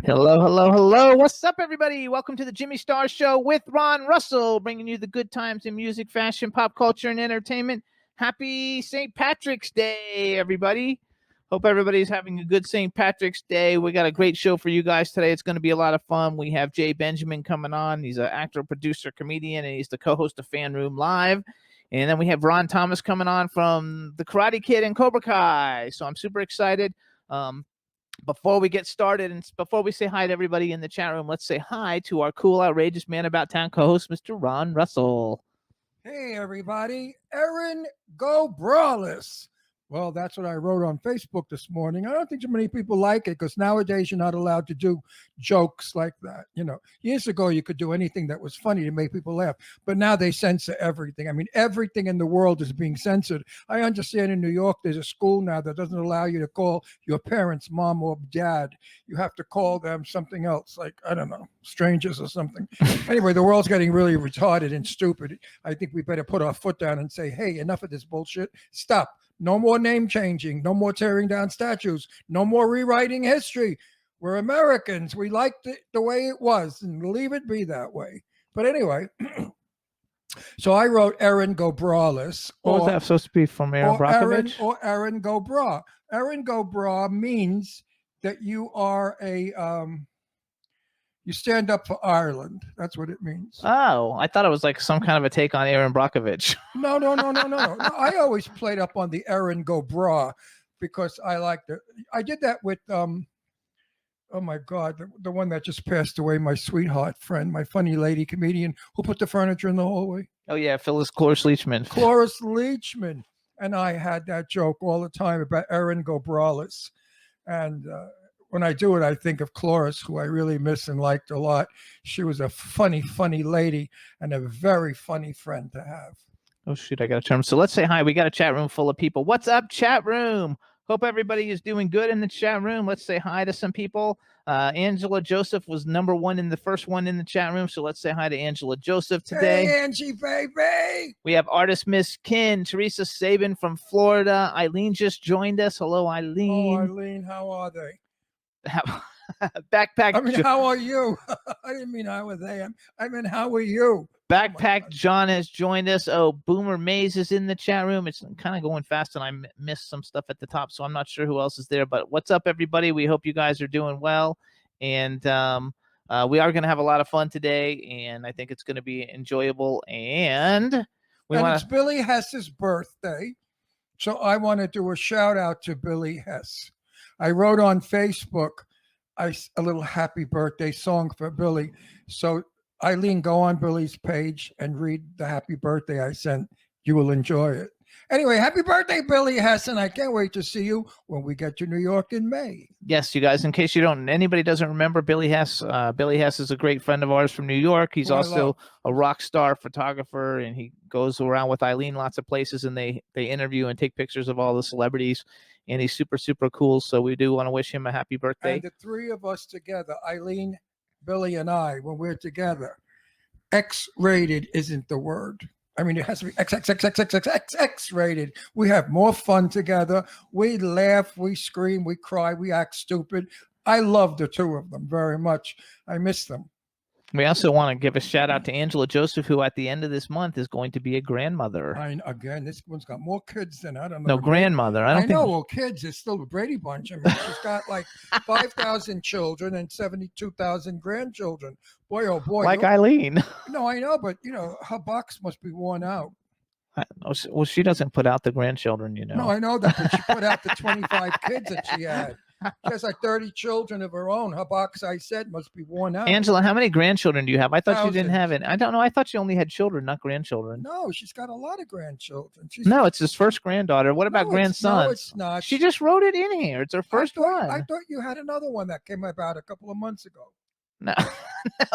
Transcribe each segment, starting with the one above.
Hello, hello, hello. What's up, everybody? Welcome to the Jimmy Star Show with Ron Russell, bringing you the good times in music, fashion, pop culture, and entertainment. Happy St. Patrick's Day, everybody. Hope everybody's having a good St. Patrick's Day. We got a great show for you guys today. It's going to be a lot of fun. We have Jay Benjamin coming on. He's an actor, producer, comedian, and he's the co-host of FanRoom Live. And then we have Ron Thomas coming on from The Karate Kid and Cobra Kai. So I'm super excited. Before we get started and before we say hi to everybody in the chat room, let's say hi to our cool, outrageous man about town co-host, Mr. Ron Russell. Hey, everybody. Aaron Go Brawless. Well, that's what I wrote on Facebook this morning. I don't think too many people like it because nowadays you're not allowed to do jokes like that. You know, years ago you could do anything that was funny to make people laugh, but now they censor everything. I mean, everything in the world is being censored. I understand in New York there's a school now that doesn't allow you to call your parents mom or dad. You have to call them something else, like, I don't know, strangers or something. Anyway, the world's getting really retarded and stupid. I think we better put our foot down and say, hey, enough of this bullshit. Stop. No more name changing, no more tearing down statues, no more rewriting history. We're Americans. We liked it the way it was and leave it be that way. But anyway, so I wrote Aaron Go Brawless. What was that supposed to be from Aaron Brockovich? Or Aaron Go Bra. Aaron Go Bra means that you are you stand up for Ireland. That's what it means. Oh, I thought it was like some kind of a take on Aaron Brockovich. No. I always played up on the Aaron Go Bra because I liked it. I did that with, oh my God, the one that just passed away, my sweetheart friend, my funny lady comedian who put the furniture in the hallway. Oh, yeah, Cloris Leachman. Cloris Leachman. And I had that joke all the time about Aaron Go Brawless. And when I do it, I think of Cloris, who I really miss and liked a lot. She was a funny, funny lady and a very funny friend to have. Oh, shoot, I got a term. So let's say hi. We got a chat room full of people. What's up, chat room? Hope everybody is doing good in the chat room. Let's say hi to some people. Angela Joseph was #1 in the first one in the chat room. So let's say hi to Angela Joseph today. Hey, Angie, baby. We have artist Miss Kin, Teresa Sabin from Florida. Eileen just joined us. Hello, Eileen. Oh, Eileen, how are they? Backpack. I mean, how are you? I didn't mean how are they. I mean, how are you? Backpack John has joined us. Oh, Boomer Maze is in the chat room. It's kind of going fast, and I missed some stuff at the top, so I'm not sure who else is there. But what's up, everybody? We hope you guys are doing well, and we are going to have a lot of fun today, and I think it's going to be enjoyable. And it's Billy Hess's birthday, so I want to do a shout out to Billy Hess. I wrote on Facebook a little happy birthday song for Billy. So Eileen, go on Billy's page and read the happy birthday I sent. You will enjoy it. Anyway, happy birthday, Billy Hess, and I can't wait to see you when we get to New York in May. Yes, you guys, in case anybody doesn't remember Billy Hess, Billy Hess is a great friend of ours from New York. He's also a rock star photographer, and he goes around with Eileen lots of places, and they interview and take pictures of all the celebrities, and he's super, super cool. So we do want to wish him a happy birthday. And the three of us together, Eileen, Billy, and I, when we're together, X-rated isn't the word. I mean, it has to be X-rated. We have more fun together. We laugh, we scream, we cry, we act stupid. I love the two of them very much. I miss them. We also want to give a shout out to Angela Joseph, who at the end of this month is going to be a grandmother. Again, this one's got more kids than I don't know. No, grandmother. I know. Well, kids is still a Brady Bunch. I mean, she's got like 5,000 children and 72,000 grandchildren. Boy, oh boy. Like Eileen. No, I know, but her box must be worn out. Well, she doesn't put out the grandchildren, No, I know that, but she put out the 25 kids that she had. She has like 30 children of her own. Her box, I said, must be worn out. Angela, how many grandchildren do you have? I thought you didn't have it. I don't know. I thought you only had children, not grandchildren. No, she's got a lot of grandchildren. No, it's his first granddaughter. What about grandsons? No, it's not. She just wrote it in here. It's her first one. I thought you had another one that came about a couple of months ago. No,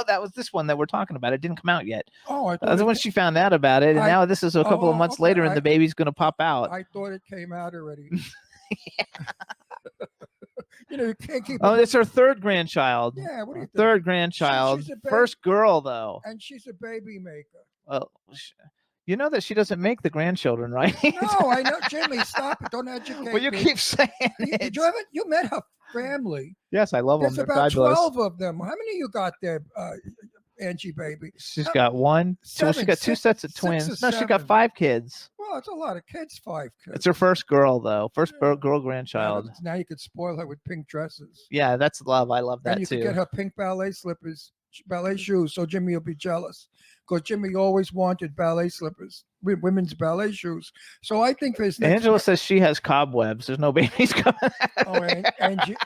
that was this one that we're talking about. It didn't come out yet. Oh, that's when she found out about it, and now this is a couple of months later, and the baby's going to pop out. I thought it came out already. You can't keep. Oh, it's her third grandchild. Yeah, what do you think? Third grandchild. First girl, though. And she's a baby maker. Well, You know that she doesn't make the grandchildren, right? No, I know, Jimmy. Stop it! Don't educate Well, you me. keep saying it. Did you ever? You met her family? Yes, I love them. There's They're about fabulous. 12 of them. How many you got there, Angie baby? She's How- got one. Well, she seven, got two six- sets of 6 or twins. No, she got 7. 5 kids. Well, it's a lot of kids. 5 kids. It's her first girl, though. First Yeah. girl grandchild. Now you could spoil her with pink dresses. Yeah, that's love. I love that And you too. could get her pink ballet slippers, ballet shoes, so Jimmy will be jealous. Because Jimmy always wanted ballet slippers, women's ballet shoes. So I think for his next. Angela says she has cobwebs. There's no babies coming out. Oh,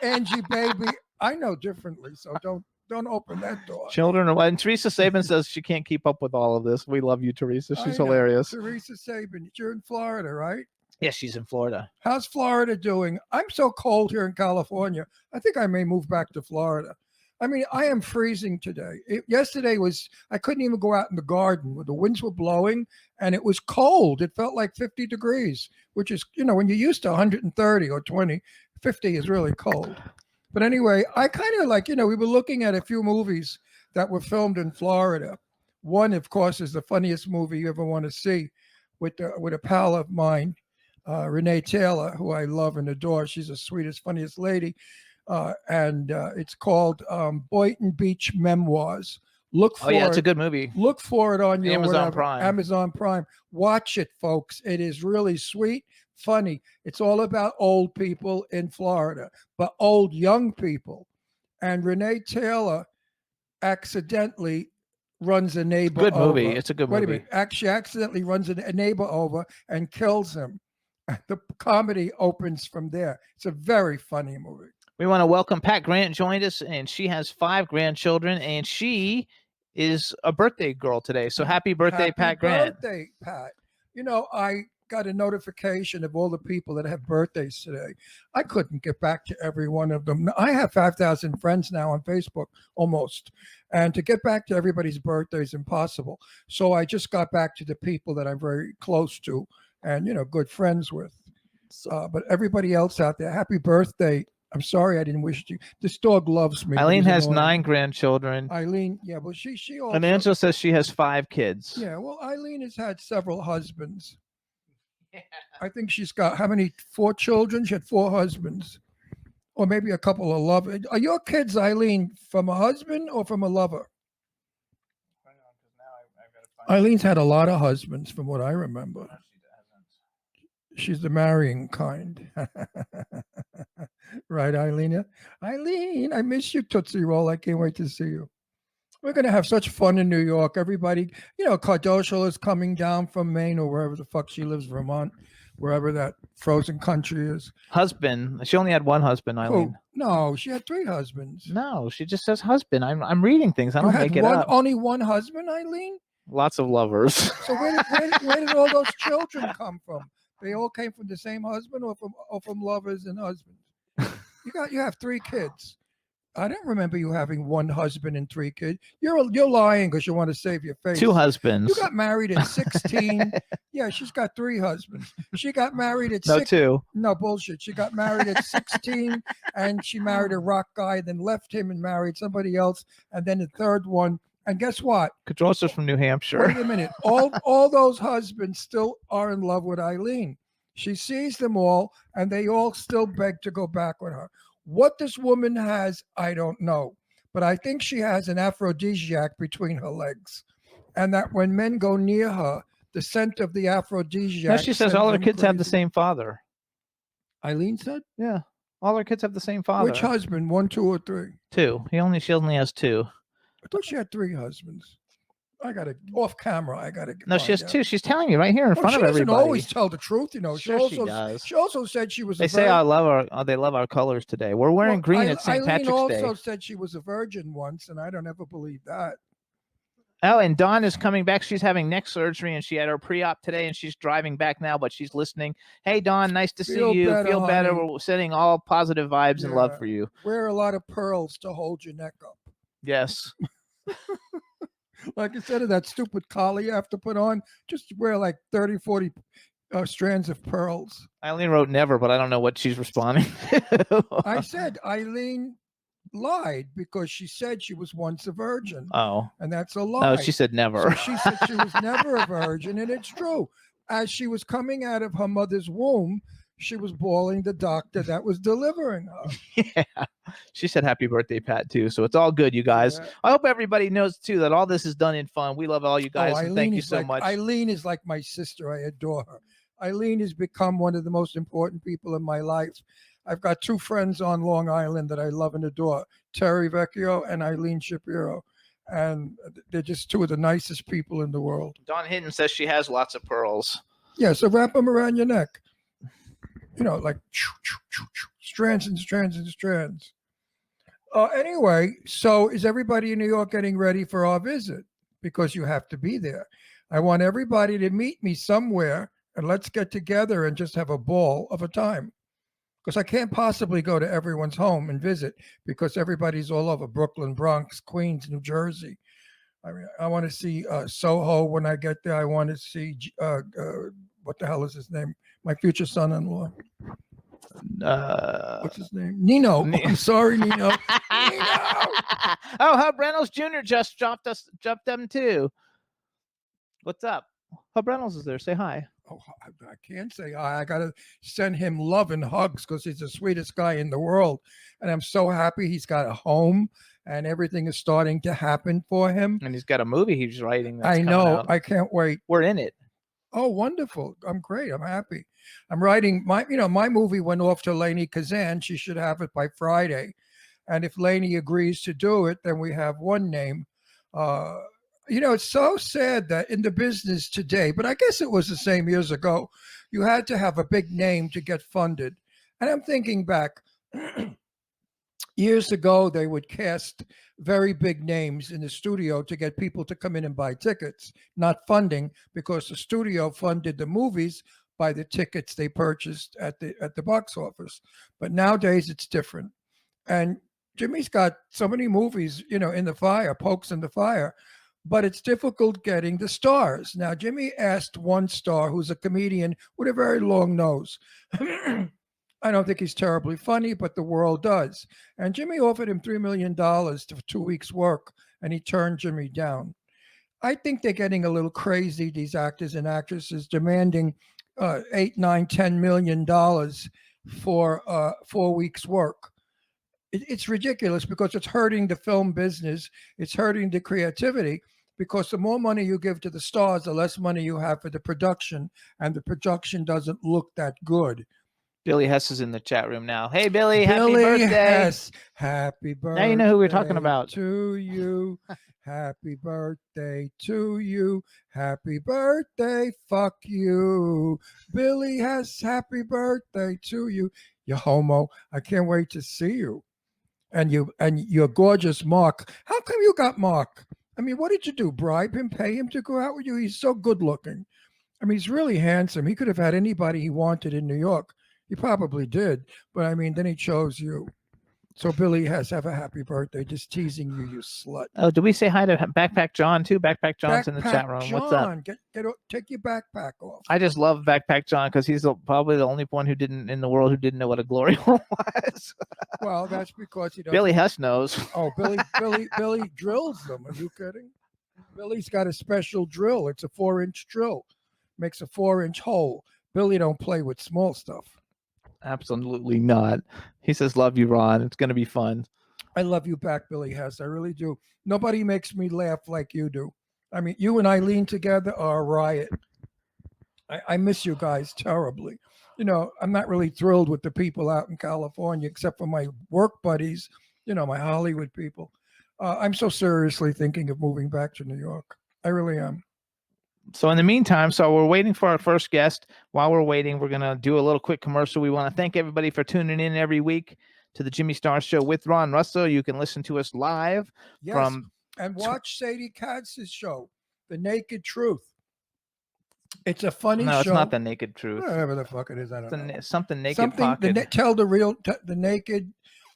Angie, baby, I know differently, so don't open that door. Children are. And Teresa Sabin says she can't keep up with all of this. We love you, Teresa. She's I know. hilarious. Teresa Sabin, you're in Florida, right? Yeah, she's in Florida. How's Florida doing? I'm so cold here in California. I think I may move back to Florida. I mean, I am freezing today. Yesterday I couldn't even go out in the garden. The winds were blowing and it was cold. It felt like 50 degrees, which is, when you're used to 130 or 20, 50 is really cold. But anyway, I kind of like, we were looking at a few movies that were filmed in Florida. One, of course, is the funniest movie you ever want to see with a pal of mine, Renee Taylor, who I love and adore. She's the sweetest, funniest lady. And it's called Boynton Beach Memoirs. Look for it's a good movie. Look for it on your Amazon Prime. Amazon Prime. Watch it, folks. It is really sweet, funny. It's all about old people in Florida, but old young people. And Renee Taylor accidentally runs a neighbor Good movie. over. It's a good Wait a movie. minute. She accidentally runs a neighbor over and kills him. The comedy opens from there. It's a very funny movie. We want to welcome Pat Grant joined us, and she has 5 grandchildren, and she is a birthday girl today. So happy birthday, Pat Grant. Happy birthday, Pat. I got a notification of all the people that have birthdays today. I couldn't get back to every one of them. I have 5,000 friends now on Facebook, almost. And to get back to everybody's birthday is impossible. So I just got back to the people that I'm very close to and, good friends with. But everybody else out there, happy birthday. I'm sorry I didn't wish you. This dog loves me. Eileen has 9 grandchildren. Eileen, yeah, well, she also. And Angela says she has 5 kids. Yeah, well, Eileen has had several husbands. Yeah. I think she's got, how many? 4 children? She had 4 husbands. Or maybe a couple of lovers. Are your kids, Eileen, from a husband or from a lover? Eileen's had a lot of husbands from what I remember. She's the marrying kind. Right, Eileen? Eileen, I miss you, Tootsie Roll. I can't wait to see you. We're going to have such fun in New York. Everybody, Kardashian is coming down from Maine or wherever the fuck she lives, Vermont, wherever that frozen country is. Husband. She only had 1 husband, Eileen. Oh, no, she had 3 husbands. No, she just says husband. I'm reading things. I don't make it up. Only 1 husband, Eileen? Lots of lovers. So where did all those children come from? They all came from the same husband or from lovers and husbands? You have 3 kids. I don't remember you having 1 husband and 3 kids. You're lying because you want to save your face. 2 husbands. You got married at 16. Yeah, she's got 3 husbands. She got married at 2. No, bullshit. She got married at 16 and she married a rock guy, then left him and married somebody else. And then the 3rd one. And guess what? Kadrossa's from New Hampshire. Wait a minute. All those husbands still are in love with Eileen. She sees them all, and they all still beg to go back with her. What this woman has, I don't know. But I think she has an aphrodisiac between her legs. And that when men go near her, the scent of the aphrodisiac. No, she says all her kids have the same father. Eileen said? Yeah. All her kids have the same father. Which husband? 1, 2, or 3? 2. She only has 2. I thought she had 3 husbands. I got to, off camera, No, she has 2. She's telling you right here in front of everybody. She doesn't always tell the truth, Sure, she does. She also said she was They say they love our colors today. We're wearing green at St. Patrick's Day. Eileen also said she was a virgin once, and I don't ever believe that. Oh, and Dawn is coming back. She's having neck surgery, and she had her pre-op today, and she's driving back now, but she's listening. Hey, Dawn, nice to see you. Feel better. We're sending all positive vibes and love for you. Wear a lot of pearls to hold your neck up. Yes. Like instead of that stupid collar you have to put on, just wear like 30, 40 strands of pearls. Eileen wrote never, but I don't know what she's responding to. I said, Eileen, lied because she said she was once a virgin, Oh, and that's a no, lie. she said So never. she said she was never a virgin, and it's true. As she was coming out of her mother's womb, she was bawling the doctor that was delivering her. Yeah. She said happy birthday, Pat, too. So it's all good, you guys. Yeah. I hope everybody knows, too, that all this is done in fun. We love all you guys, and thank you so much. Eileen is like my sister. I adore her. Eileen has become one of the most important people in my life. I've got two friends on Long Island that I love and adore, Terry Vecchio and Eileen Shapiro. And they're just two of the nicest people in the world. Dawn Hinton says she has lots of pearls. Yeah, so wrap them around your neck. Like strands and strands and strands. Anyway, so is everybody in New York getting ready for our visit? Because you have to be there. I want everybody to meet me somewhere, and let's get together and just have a ball of a time. Because I can't possibly go to everyone's home and visit because everybody's all over Brooklyn, Bronx, Queens, New Jersey. I mean, I want to see Soho when I get there. I want to see what the hell is his name? My future son-in-law. What's his name? Nino. I'm sorry, Nino. Nino. Oh, Hub Reynolds Jr. just jumped them too. What's up? Hub Reynolds is there. Say hi. Oh, I can't say hi. I got to send him love and hugs because he's the sweetest guy in the world. And I'm so happy he's got a home and everything is starting to happen for him. And he's got a movie he's writing. I know. I can't wait. We're in it. Oh, wonderful. I'm great. I'm happy. I'm writing my movie went off to Lainey Kazan. She should have it by Friday. And if Lainey agrees to do it, then we have one name. It's so sad that in the business today, but I guess it was the same years ago, you had to have a big name to get funded. And I'm thinking back, years ago, they would cast very big names in the studio to get people to come in and buy tickets, not funding, because the studio funded the movies by the tickets they purchased at the box office. But nowadays, it's different. And Jimmy's got so many movies, in the fire, pokes in the fire, but it's difficult getting the stars. Now, Jimmy asked one star who's a comedian with a very long nose. I don't think he's terribly funny, but the world does. And Jimmy offered him $3 million for 2 weeks' work, and he turned Jimmy down. I think they're getting a little crazy, these actors and actresses, demanding $8, $9, $10 million for 4 weeks' work. It's ridiculous because it's hurting the film business. It's hurting the creativity because the more money you give to the stars, the less money you have for the production, and the production doesn't look that good. Billy Hess is in the chat room now. Hey, Billy, happy birthday. Hess, happy birthday. Now you know who we're talking about. To you. Happy birthday to you. Happy birthday. Fuck you. Billy Hess, happy birthday to you. You homo. I can't wait to see you. And your gorgeous Mark. How come you got Mark? I mean, what did you do? Bribe him, pay him to go out with you? He's so good looking. I mean, he's really handsome. He could have had anybody he wanted in New York. He probably did. But I mean, then he chose you. So Billy Hess, have a happy birthday. Just teasing you, you slut. Oh, did we say hi to Backpack John too? Backpack John's in the chat room. John, what's up? Take your backpack off. I just love Backpack John because he's probably the only one in the world who didn't know what a glory hole was. Well, that's because he doesn't. Billy Hess knows. Oh, Billy drills them. Are you kidding? Billy's got a special drill. It's a 4-inch drill. Makes a 4-inch hole. Billy don't play with small stuff. Absolutely not. He says, love you, Ron. It's going to be fun. I love you back, Billy Hess. I really do. Nobody makes me laugh like you do. I mean, you and Eileen together are a riot. I miss you guys terribly. I'm not really thrilled with the people out in California, except for my work buddies, my Hollywood people. I'm so seriously thinking of moving back to New York. I really am. So in the meantime, we're waiting for our first guest. While we're waiting, we're going to do a little quick commercial. We want to thank everybody for tuning in every week to the Jimmy Star Show with Ron Russell. You can listen to us live and watch Sadie Katz's show, The Naked Truth. It's a funny show. No, it's not The Naked Truth. Whatever the fuck it is, I don't know. Something naked pocket. Tell the real, the naked.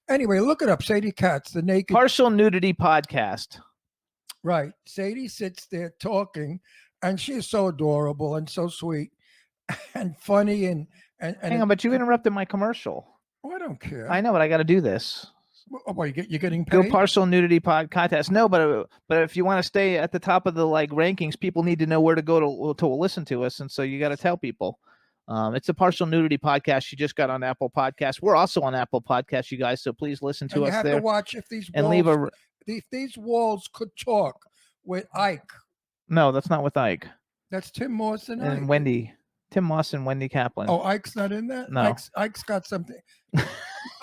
Anyway, look it up. Sadie Katz, The Naked. Partial Nudity Podcast. Right. Sadie sits there talking. And she is so adorable and so sweet and funny and hang on, but you interrupted my commercial. Oh, I don't care. I know, but I got to do this. Oh, what, you're getting Go paid? Partial Nudity Podcast. No, but if you want to stay at the top of the like rankings, people need to know where to go to listen to us, and so you got to tell people. It's a Partial Nudity Podcast. You just got on Apple Podcasts. We're also on Apple Podcasts, you guys. So please listen to And you us have there to watch if these and walls, leave a. if these walls could talk with Ike. No, that's not with Ike That's Tim Moss and Ike. and Wendy, Tim Moss and Wendy Kaplan. Oh, Ike's not in that? No. Ike's got something.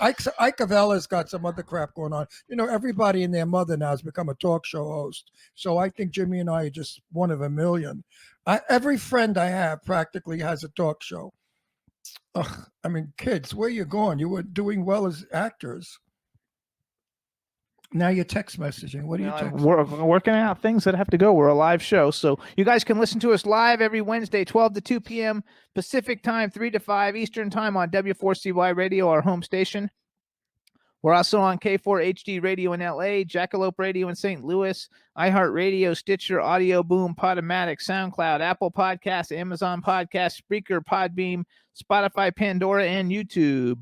Ike Avella's got some other crap going on. You know, everybody and their mother now has become a talk show host. So I think Jimmy and I are just one of a million. Every friend I have practically has a talk show. I mean, kids, where you going? You were doing well as actors. Now you're text messaging. What are you texting? We're working out things that have to go. We're a live show. So you guys can listen to us live every Wednesday, 12 to 2 p.m. Pacific time, 3 to 5 Eastern time on W4CY Radio, our home station. We're also on K4 HD Radio in LA, Jackalope Radio in St. Louis, iHeartRadio, Stitcher, Audio Boom, Podomatic, SoundCloud, Apple Podcasts, Amazon Podcasts, Spreaker, Podbeam, Spotify, Pandora, and YouTube.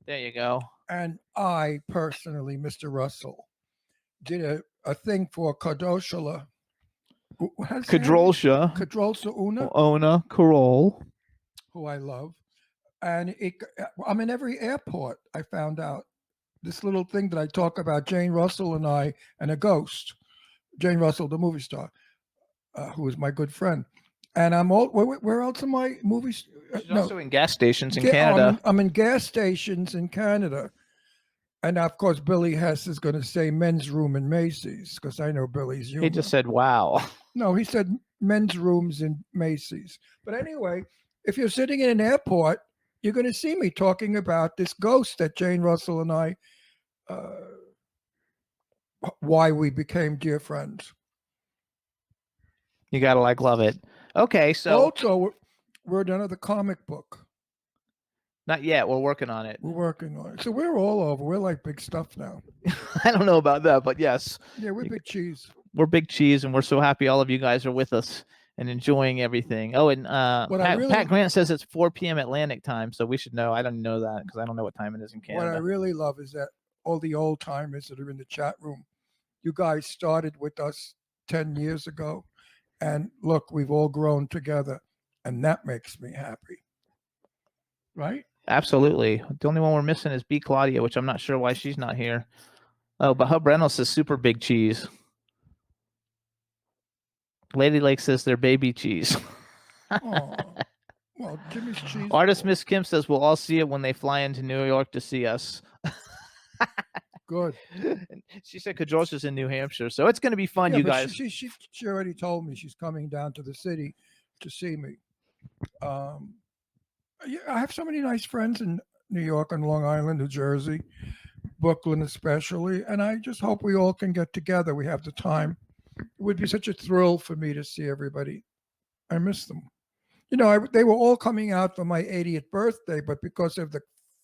There you go. And I personally, Mr. Russell, did a thing for Kadoshala. Kadrolsha. Una, Carol. who I love. And I'm in every airport, I found out. This little thing that I talk about, Jane Russell and I, and a ghost. Jane Russell, the movie star, who is my good friend. And I'm all, where else am I? Movies? She's also in gas stations in Canada. I'm in gas stations in Canada. And of course, Billy Hess is going to say men's room in Macy's, because I know Billy's humor. He just said, wow. No, he said men's rooms in Macy's. But anyway, if you're sitting in an airport, you're going to see me talking about this ghost that Jane Russell and I, why we became dear friends. You got to love it. Okay, so. Also, we're done with the comic book. Not yet. We're working on it. We're working on it. So we're all over. We're like big stuff now. I don't know about that, but yes. Yeah, we're big cheese. We're big cheese, and we're so happy all of you guys are with us and enjoying everything. Oh, and Pat Grant says it's 4 p.m. Atlantic time, so we should know. I don't know that because I don't know what time it is in Canada. What I really love is that all the old timers that are in the chat room, you guys started with us 10 years ago, and look, we've all grown together, and that makes me happy. Right? Absolutely. The only one we're missing is B. Claudia, which I'm not sure why she's not here. Oh, but Hub Reynolds says super big cheese. Lady Lake says they're baby cheese. Oh, well, Jimmy's cheese. Artist Miss Kim says we'll all see it when they fly into New York to see us. Good. She said Kadrosha's in New Hampshire, so it's going to be fun, you guys. She already told me she's coming down to the city to see me. Yeah, I have so many nice friends in New York and Long Island, New Jersey, Brooklyn especially, and I just hope we all can get together. We have the time. It would be such a thrill for me to see everybody. I miss them. You know, they were all coming out for my 80th birthday, but because of the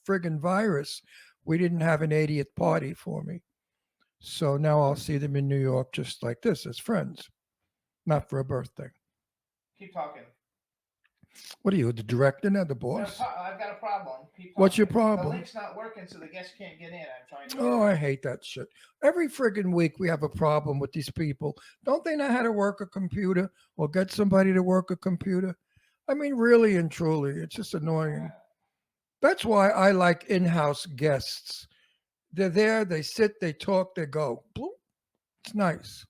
friggin' virus, we didn't have an 80th party for me. So now I'll see them in New York just like this, as friends, not for a birthday. Keep talking. What are you, the director now, the boss? I've got a problem. What's your problem? The link's not working, so the guests can't get in. I'm trying to. Oh, I hate that shit. Every friggin' week we have a problem with these people. Don't they know how to work a computer or get somebody to work a computer? I mean, really and truly, it's just annoying. That's why I like in-house guests. They're there, they sit, they talk, they go. It's nice.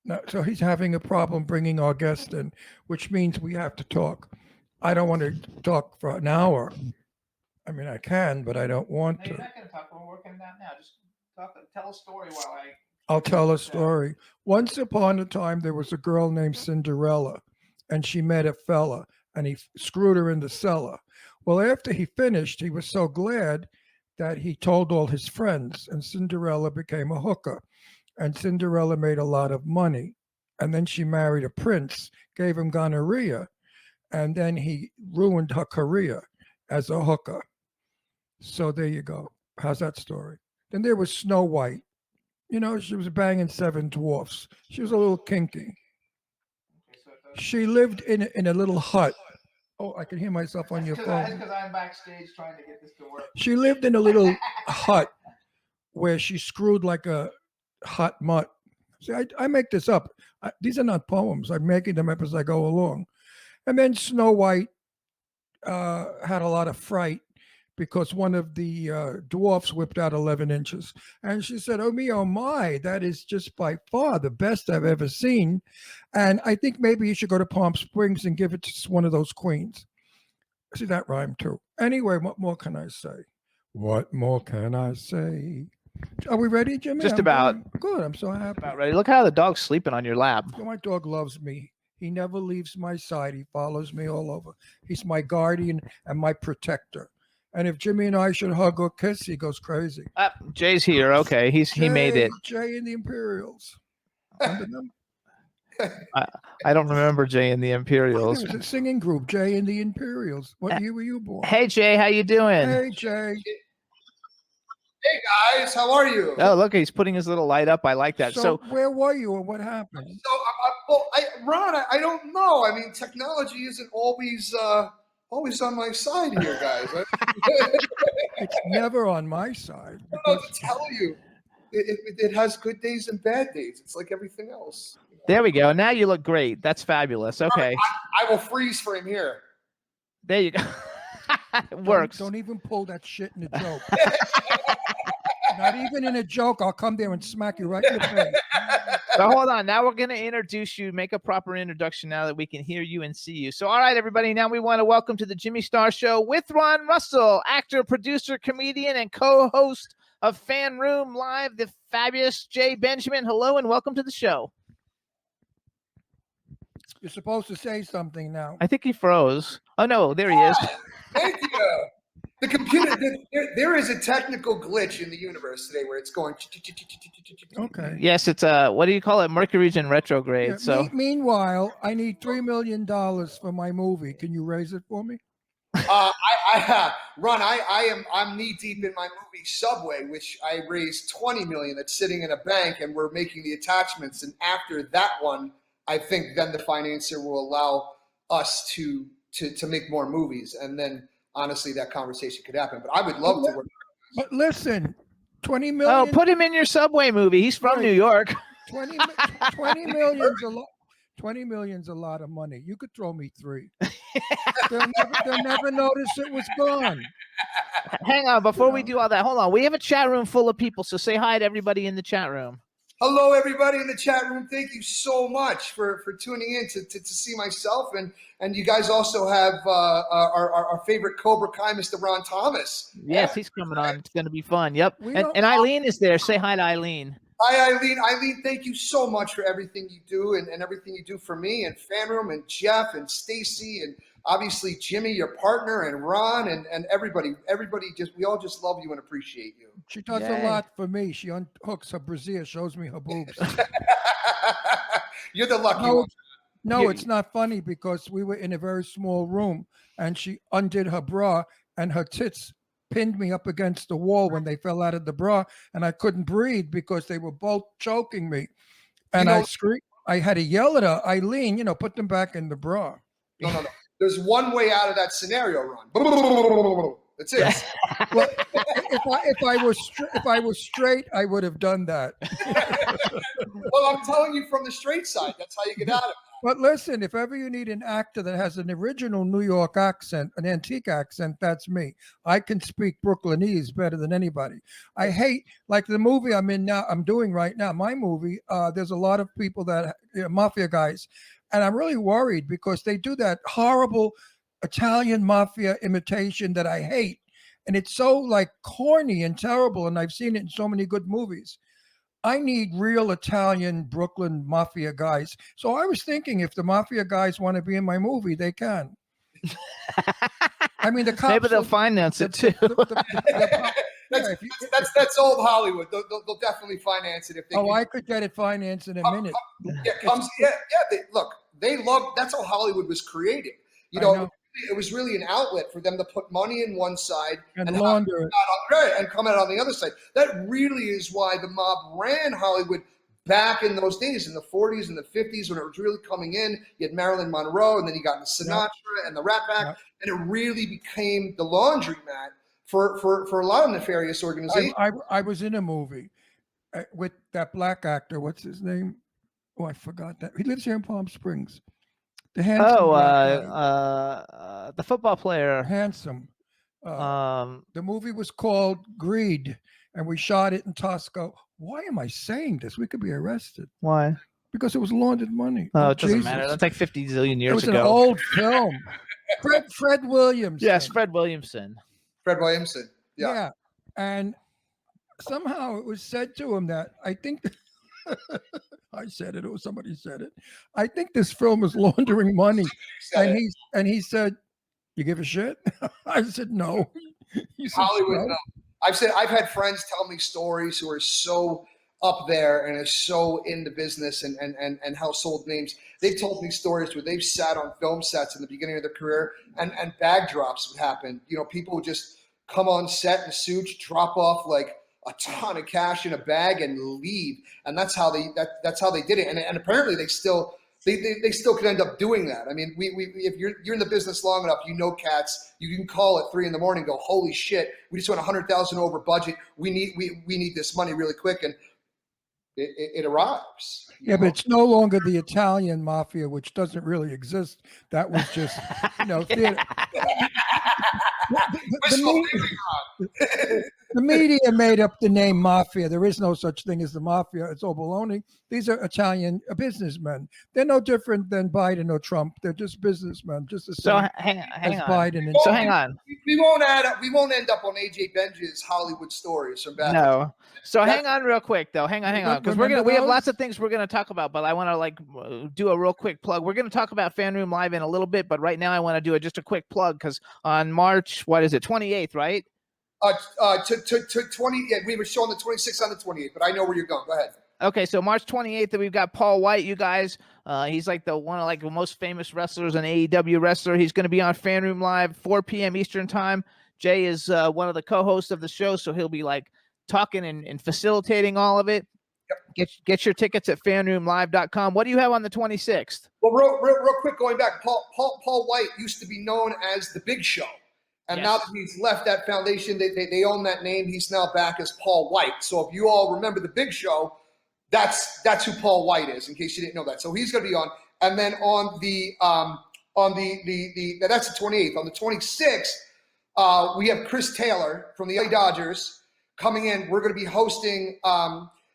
No, so he's having a problem bringing our guest in, which means we have to talk. I don't want to talk for an hour. I mean, I can, but I don't want to. You're not going to talk. We're working that now. Just tell a story while I'll tell a story. Once upon a time, there was a girl named Cinderella, and she met a fella, and he screwed her in the cellar. Well, after he finished, he was so glad that he told all his friends, and Cinderella became a hooker. And Cinderella made a lot of money. And then she married a prince, gave him gonorrhea, and then he ruined her career as a hooker. So there you go. How's that story? Then there was Snow White. You know, she was banging 7 dwarfs. She was a little kinky. She lived in a little hut Oh, I can hear myself on your phone. Because I'm backstage trying to get this to work. She lived in a little hut where she screwed like a hot mutt. See, I make this up. These are not poems. I'm making them up as I go along. And then Snow White had a lot of fright because one of the dwarfs whipped out 11 inches. And she said, oh, me, oh, my, that is just by far the best I've ever seen. And I think maybe you should go to Palm Springs and give it to one of those queens. See, that rhymed too. Anyway, what more can I say? What more can I say? Are we ready, Jimmy? Just about. Good. I'm so happy. About ready. Look how the dog's sleeping on your lap. My dog loves me. He never leaves my side. He follows me all over. He's my guardian and my protector. And if Jimmy and I should hug or kiss, he goes crazy. Jay's here. Okay, he made it. Jay and the Imperials. Remember them? I don't remember Jay and the Imperials. It was a singing group, Jay and the Imperials. What year were you born? Hey Jay, how you doing? Hey Jay. Hey guys, how are you? Oh, look, he's putting his little light up. I like that. So where were you and what happened? Ron, I don't know. I mean, technology isn't always on my side here, guys. It's never on my side. I don't know what to tell you. It has good days and bad days. It's like everything else. You know? There we go. Now you look great. That's fabulous. Okay. I will freeze frame here. There you go. It works. Don't even pull that shit in a joke. Not even in a joke. I'll come there and smack you right in the face. So hold on. Now we're going to introduce you, make a proper introduction now that we can hear you and see you. So, all right, everybody. Now we want to welcome to the Jimmy Star Show with Ron Russell, actor, producer, comedian, and co-host of FanRoom Live, the fabulous Jay Benjamin. Hello and welcome to the show. You're supposed to say something now. I think he froze. Oh, no, there he is. Thank you. The computer, there is a technical glitch in the universe today where it's going. Okay. Yes, it's what do you call it? Mercury's in retrograde. Yeah, so meanwhile, I need $3 million for my movie. Can you raise it for me? Ron, I'm knee deep in my movie Subway, which I raised $20 million. That's sitting in a bank, and we're making the attachments. And after that one, I think then the financier will allow us to make more movies, and then honestly, that conversation could happen. But I would love to work. But listen, 20 million. Oh, put him in your Subway movie. He's from New York. 20 million's a lot. 20 million's a lot of money. You could throw me 3. They'll never notice it was gone. Hang on, before we do all that, hold on. We have a chat room full of people, so say hi to everybody in the chat room. Hello, everybody in the chat room. Thank you so much for tuning in to see myself. And you guys also have our favorite Cobra Kai, Mr. Ron Thomas. Yes, he's coming on. It's going to be fun. Yep. And Eileen is there. Say hi to Eileen. Hi, Eileen. Eileen, thank you so much for everything you do and everything you do for me and FanRoom and Jeff and Stacy and obviously Jimmy, your partner, and Ron and everybody. Everybody we all just love you and appreciate you. She does a lot for me. She unhooks her brassiere, shows me her boobs. You're the lucky one. No, it's not funny because we were in a very small room and she undid her bra and her tits pinned me up against the wall when they fell out of the bra and I couldn't breathe because they were both choking me. And I screamed. I had to yell at her, Eileen, put them back in the bra. No. There's one way out of that scenario, Ron. That's it. Well, if I was straight, I would have done that. Well, I'm telling you from the straight side. That's how you get out of it. But listen, if ever you need an actor that has an original New York accent, an antique accent, that's me. I can speak Brooklynese better than anybody. I hate, like the movie I'm doing right now, my movie, there's a lot of people that, mafia guys, and I'm really worried because they do that horrible Italian mafia imitation that I hate. And it's so like corny and terrible. And I've seen it in so many good movies. I need real Italian Brooklyn mafia guys. So I was thinking if the mafia guys want to be in my movie, they can. I mean, the cops. Maybe they'll finance it too. That's old Hollywood. They'll definitely finance it if they. I could get it financed in a minute. Look, they love. That's how Hollywood was created. It was really an outlet for them to put money in one side and launder it and come out on the other side. That really is why the mob ran Hollywood back in those days, in the 40s and the 50s, when it was really coming in. You had Marilyn Monroe, and then you got the Sinatra and the Rat Pack, and it really became the laundromat for a lot of nefarious organizations. I was in a movie with that black actor. What's his name? Oh, I forgot that. He lives here in Palm Springs. The handsome black guy. The football player. Handsome. Um, The movie was called Greed, and we shot it in Tosco. Why am I saying this? We could be arrested why? because it was laundered money. Oh, it doesn't Jesus. matter. That's like 50 zillion It years was ago. an old film. Fred Williams. Yes, Fred Williamson. Fred Williamson. Yeah. And somehow it was said to him that I think I said it, or somebody said it. I think this film is laundering money. And he said, "You give a shit?" I said, "No." He said, Hollywood. "No." No. I've had friends tell me stories who are so up there and are so into business and household names. They've told me stories where they've sat on film sets in the beginning of their career and bag drops would happen. You know, people would just come on set in suits, drop off like a ton of cash in a bag and leave. And that's how they did it. And apparently they still could end up doing that. I mean, we if you're in the business long enough, you know, cats, you can call at 3 a.m. and go, holy shit, we just went 100,000 over budget. We need this money really quick. And it arrives. Yeah, but it's no longer the Italian mafia, which doesn't really exist. That was just, theater. The media made up the name mafia. There is no such thing as the mafia. It's all baloney. These are Italian businessmen. They're no different than Biden or Trump. They're just businessmen, just the same hang as on. Biden. And So hang on. We won't end up on AJ Benji's Hollywood stories from back. No. So hang on real quick though. Hang on, because we have lots of things we're gonna talk about, but I want to do a real quick plug. We're gonna talk about FanRoom Live in a little bit, but right now I want to do just a quick plug because on March 28th, right? To 20. Yeah, we were showing the 26th on the 28th, but I know where you're going. Go ahead. Okay, so March 28th, we've got Paul White. You guys, he's like one of the most famous wrestlers, an AEW wrestler. He's going to be on FanRoom Live, 4 p.m. Eastern time. Jay is one of the co-hosts of the show, so he'll be talking and facilitating all of it. Yep. Get your tickets at fanroomlive.com. What do you have on the 26th? Well, real quick, going back, Paul White used to be known as the Big Show. And now that he's left that foundation, they own that name. He's now back as Paul White. So if you all remember the Big Show, that's who Paul White is, in case you didn't know that. So he's going to be on. And then on the that's the 28th. On the 26th, we have Chris Taylor from the LA Dodgers coming in. We're going to be hosting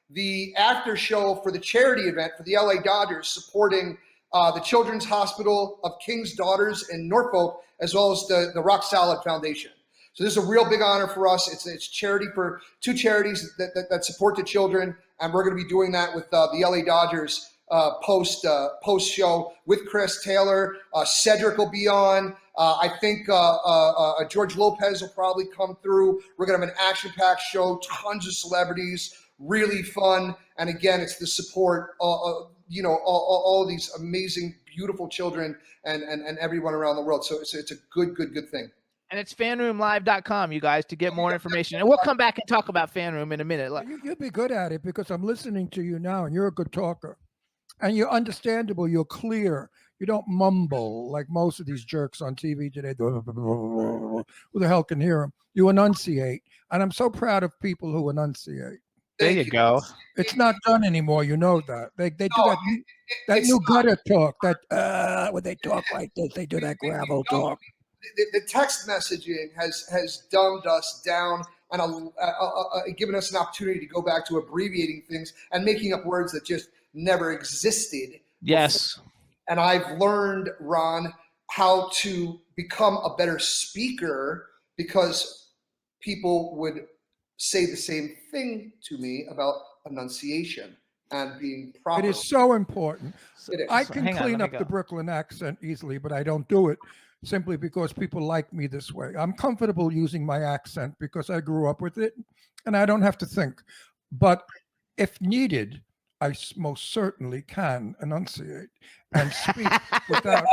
the after show for the charity event for the LA Dodgers, supporting the Children's Hospital of King's Daughters in Norfolk, as well as the Rock Solid Foundation. So this is a real big honor for us. It's charity for two charities that support the children, and we're going to be doing that with the LA Dodgers post show with Chris Taylor. Cedric will be on. I think George Lopez will probably come through. We're going to have an action-packed show, tons of celebrities, really fun. And again, it's the support, all of these amazing, beautiful children and everyone around the world. So it's a good thing. And it's fanroomlive.com, you guys, to get more information. And we'll come back and talk about FanRoom in a minute. You'll be good at it because I'm listening to you now, and you're a good talker. And you're understandable. You're clear. You don't mumble like most of these jerks on TV today. Who the hell can hear them? You enunciate. And I'm so proud of people who enunciate. There you go. It's not done anymore. You know that. They do that new gutter talk. That when they talk like this, they do that gravel talk. The text messaging has dumbed us down and given us an opportunity to go back to abbreviating things and making up words that just never existed. Yes. Before. And I've learned, Ron, how to become a better speaker because people would say the same thing to me about enunciation and being proper. It is so important. I So can clean up the Brooklyn accent easily, but I don't do it simply because people like me this way. I'm comfortable using my accent because I grew up with it and I don't have to think. But if needed, I most certainly can enunciate and speak without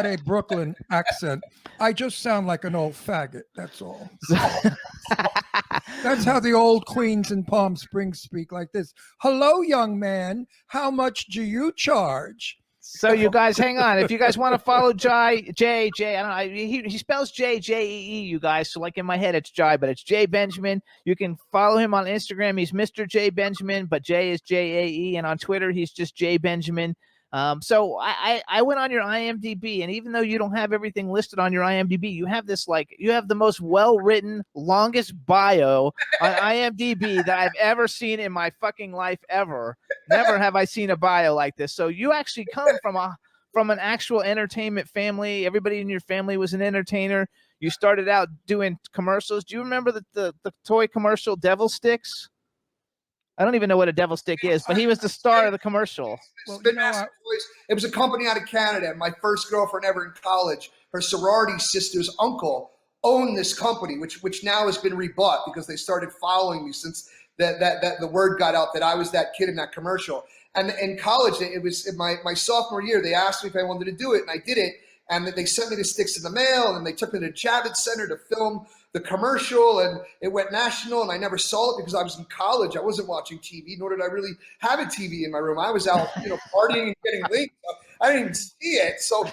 a Brooklyn accent. I just sound like an old faggot. That's all. That's how the old queens in Palm Springs speak, like this. Hello, young man. How much do you charge? So you guys, hang on. If you guys want to follow Jai, I don't know. He spells J-E-E, you guys. So like in my head, it's Jai, but it's Jay Benjamin. You can follow him on Instagram. He's Mr. J Benjamin, but Jay is J-A-E. And on Twitter, he's just Jay Benjamin. So I went on your IMDb, and even though you don't have everything listed on your IMDb, you have this you have the most well-written, longest bio on IMDb that I've ever seen in my fucking life ever. Never have I seen a bio like this. So you actually come from an actual entertainment family. Everybody in your family was an entertainer. You started out doing commercials. Do you remember the toy commercial Devil Sticks? I don't even know what a devil stick is, but he was the star of the commercial. Well, it was a company out of Canada. My first girlfriend ever in college, her sorority sister's uncle owned this company, which now has been rebought because they started following me since that the word got out that I was that kid in that commercial. And in college, it was in my sophomore year, they asked me if I wanted to do it, and I did it. And they sent me the sticks in the mail, and then they took me to Javits Center to film the commercial, and it went national, and I never saw it because I was in college. I wasn't watching TV, nor did I really have a TV in my room. I was out, partying and getting late. So I didn't even see it. So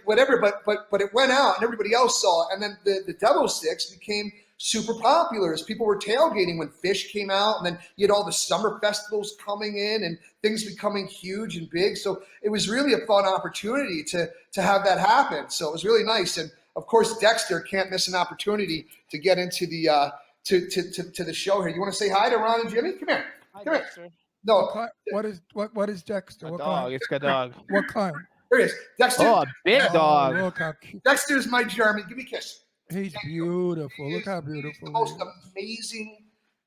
whatever, but it went out, and everybody else saw it. And then the Devil Sticks became super popular as people were tailgating when Fish came out, and then you had all the summer festivals coming in and things becoming huge and big. So it was really a fun opportunity to have that happen. So it was really nice. And of course, Dexter can't miss an opportunity to get into the to the show here. You want to say hi to Ron and Jimmy? Come here. Come here. Dexter. No. What is Dexter? A dog. It's a dog. What kind? There he is. Dexter. Oh, a big dog. Look how cute. Dexter's my Jeremy. Give me a kiss. He's beautiful. Look how beautiful. The most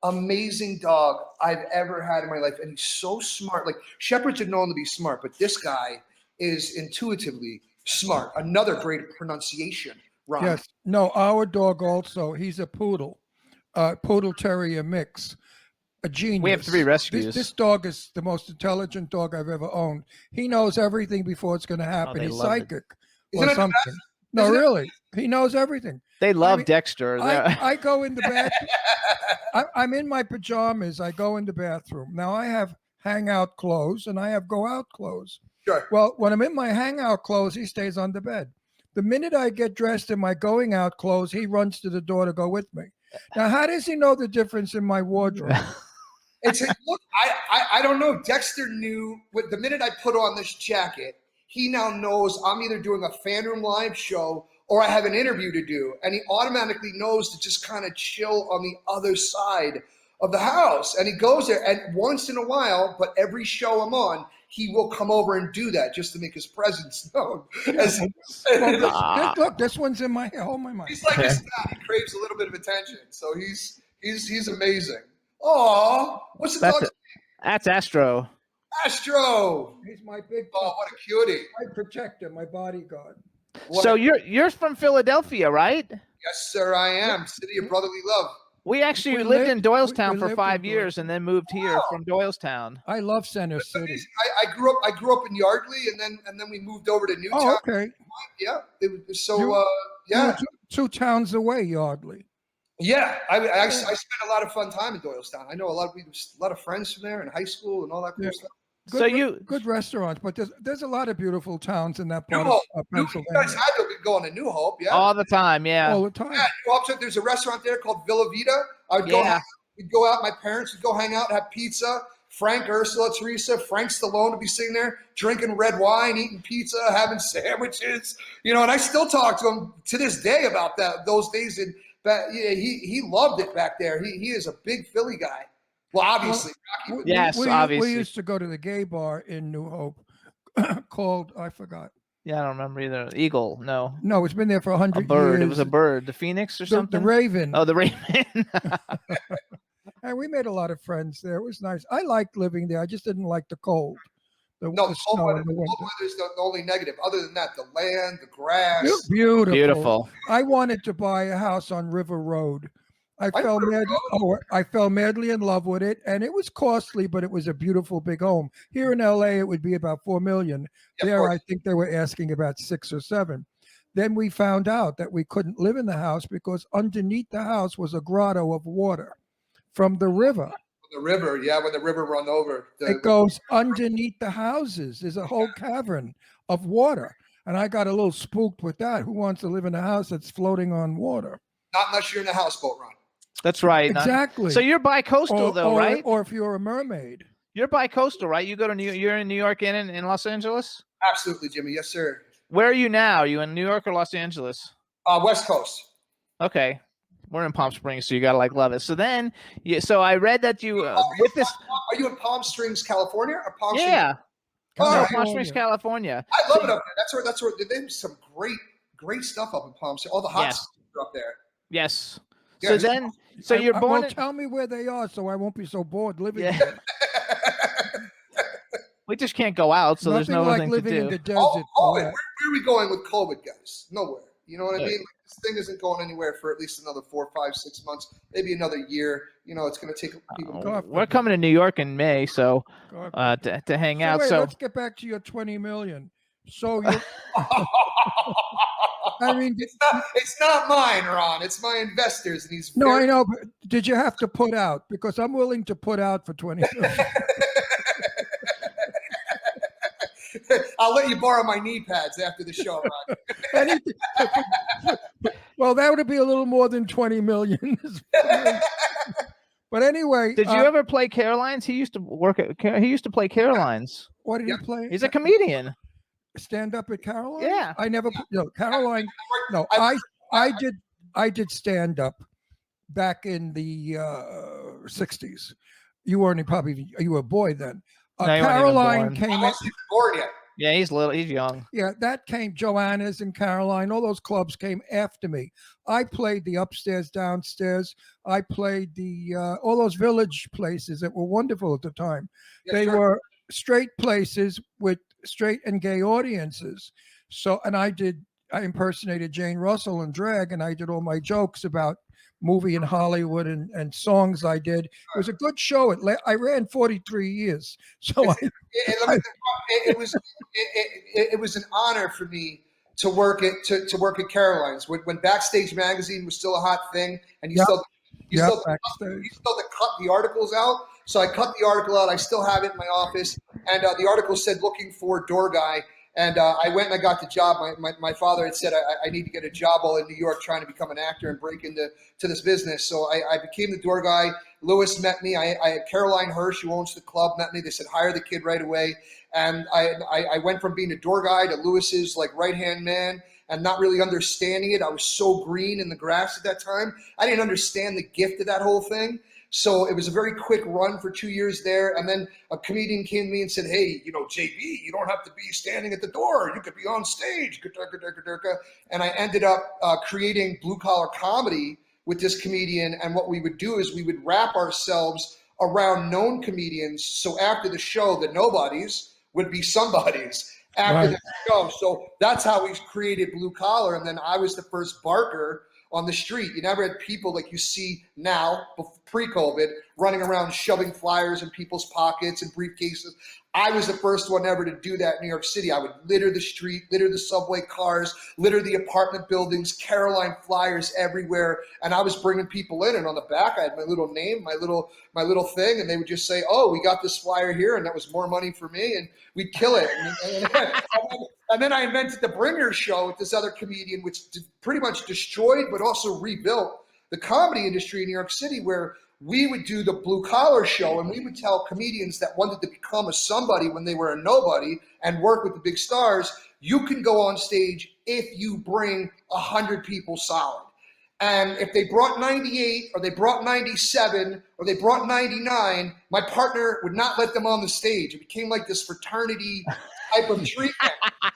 amazing dog I've ever had in my life. And he's so smart. Like, shepherds are known to be smart, but this guy is intuitively smart. Another great pronunciation, Ron. Yes. No, our dog also, he's a poodle terrier mix. A genius. We have 3 rescues. This dog is the most intelligent dog I've ever owned. He knows everything before it's going to happen. He's psychic or something. No, really. He knows everything. They love Dexter. I go in the bathroom. I'm in my pajamas. I go in the bathroom. Now I have hangout clothes and I have go out clothes. Sure. Well, when I'm in my hangout clothes, he stays on the bed. The minute I get dressed in my going out clothes, he runs to the door to go with me. Now, how does he know the difference in my wardrobe? Look, I don't know. Dexter knew the minute I put on this jacket, he now knows I'm either doing a FanRoom live show or I have an interview to do. And he automatically knows to just kind of chill on the other side of the house. And he goes there, and once in a while, but every show I'm on, he will come over and do that just to make his presence known. Look, this one's in my hold my mind. He's like his dad. He craves a little bit of attention. So he's amazing. Oh, what's the dog's name? That's Astro. Astro. He's my big. Oh, what a cutie! My protector, my bodyguard. So you're from Philadelphia, right? Yes, sir. I am. City of brotherly love. We actually lived in Doylestown for 5 years, and then moved here from Doylestown. I love Center City. I grew up in Yardley, and then we moved over to Newtown. Oh, okay. Yeah. Yeah. Two towns away, Yardley. Yeah, I spent a lot of fun time in Doylestown. I know a lot of friends from there in high school and all that cool stuff. Good restaurants, but there's a lot of beautiful towns in that part of Pennsylvania. You guys had to be going to New Hope, yeah? All the time, yeah. All the time. Yeah, New Hope, there's a restaurant there called Villa Vita. We'd go out, my parents would go hang out, have pizza. Frank, Ursula, Teresa, Frank Stallone would be sitting there drinking red wine, eating pizza, having sandwiches. And I still talk to him to this day about those days. He loved it back there. He is a big Philly guy. Well, obviously. Obviously. We used to go to the gay bar in New Hope called, I forgot. Yeah, I don't remember either. Eagle, no. No, it's been there for 100 years. A bird. It was a bird. The Phoenix or something? The Raven. Oh, the Raven. And we made a lot of friends there. It was nice. I liked living there. I just didn't like the cold. The cold weather is the only negative. Other than that, the land, the grass. Beautiful. I wanted to buy a house on River Road. I fell madly in love with it, and it was costly, but it was a beautiful big home. Here in LA, it would be about $4 million. There, I think they were asking about 6 or 7. Then we found out that we couldn't live in the house because underneath the house was a grotto of water from the river. The river, yeah, when the river run over. It goes underneath the houses. There's a whole cavern of water. And I got a little spooked with that. Who wants to live in a house that's floating on water? Not unless you're in a houseboat, Ron. That's right. Exactly. So you're bi-coastal, though, right? Or if you're a mermaid. You're bi-coastal, right? You go to you're in New York and in Los Angeles? Absolutely, Jimmy. Yes, sir. Where are you now? Are you in New York or Los Angeles? West Coast. Okay. We're in Palm Springs, so you gotta love it. So then, so I read that you with this. Are you in Palm Springs, California, or Palm Springs? Yeah. Oh, Palm Springs, California. I love it up there. That's where there's some great stuff up in Palm Springs. All the hot stuff are up there. Yes. Yeah, So you're born. Well, tell me where they are, so I won't be so bored living there. We just can't go out, so there's no like thing living to do. in the desert. Where are we going with COVID, guys? Nowhere. You know what I mean? Like, this thing isn't going anywhere for at least another 4, 5, 6 months, maybe another year. You know, it's going to take people. We're coming to New York in May, so to hang out. Wait, so let's get back to your 20 million. So you, I mean, it's not mine, Ron. It's my investors, and he's I know. But did you have to put out? Because I'm willing to put out for 20 million. I'll let you borrow my knee pads after the show, Ron. Well, that would be a little more than 20 million. But anyway, did you ever play Caroline's? He used to work at. He used to play Caroline's. What did he play? He's a comedian. Stand up at Caroline? Yeah. I never. Caroline. No, I did stand up back in the 60s. You weren't you were a boy then. No, Caroline came. I wasn't even born yet. Yeah, he's little. He's young. Yeah, that came. Joanna's and Caroline, all those clubs came after me. I played the upstairs, downstairs. I played the all those village places that were wonderful at the time. Yeah, they were straight places with straight and gay audiences. So, and I impersonated Jane Russell in drag, and I did all my jokes about movie in Hollywood and songs I did. It was a good show. I ran 43 years. So it was an honor for me to work at Caroline's when Backstage Magazine was still a hot thing, and you still cut the articles out. So I cut the article out. I still have it in my office, and the article said looking for door guy. And I went and I got the job. My father had said I need to get a job while in New York trying to become an actor and break into this business. So I became the door guy. Lewis met me. Caroline Hirsch, who owns the club, met me. They said, hire the kid right away. And I went from being a door guy to Lewis's right-hand man and not really understanding it. I was so green in the grass at that time. I didn't understand the gift of that whole thing. So it was a very quick run for 2 years there. And then a comedian came to me and said, hey, JB, you don't have to be standing at the door. You could be on stage. And I ended up creating Blue Collar Comedy with this comedian. And what we would do is we would wrap ourselves around known comedians. So after the show, the nobodies would be somebodies after the show. So that's how we created Blue Collar. And then I was the first barker on the street. You never had people like you see now, pre-COVID, running around shoving flyers in people's pockets and briefcases. I was the first one ever to do that in New York City. I would litter the street, litter the subway cars, litter the apartment buildings, Caroline flyers everywhere. And I was bringing people in, and on the back I had my little name, my little thing, and they would just say, oh, we got this flyer here, and that was more money for me, and we'd kill it. And then I invented the Bringer Show with this other comedian, which pretty much destroyed but also rebuilt the comedy industry in New York City, where we would do the Blue Collar Show, and we would tell comedians that wanted to become a somebody when they were a nobody and work with the big stars, you can go on stage if you bring 100 people solid. And if they brought 98 or they brought 97 or they brought 99, my partner would not let them on the stage. It became like this fraternity type of treatment.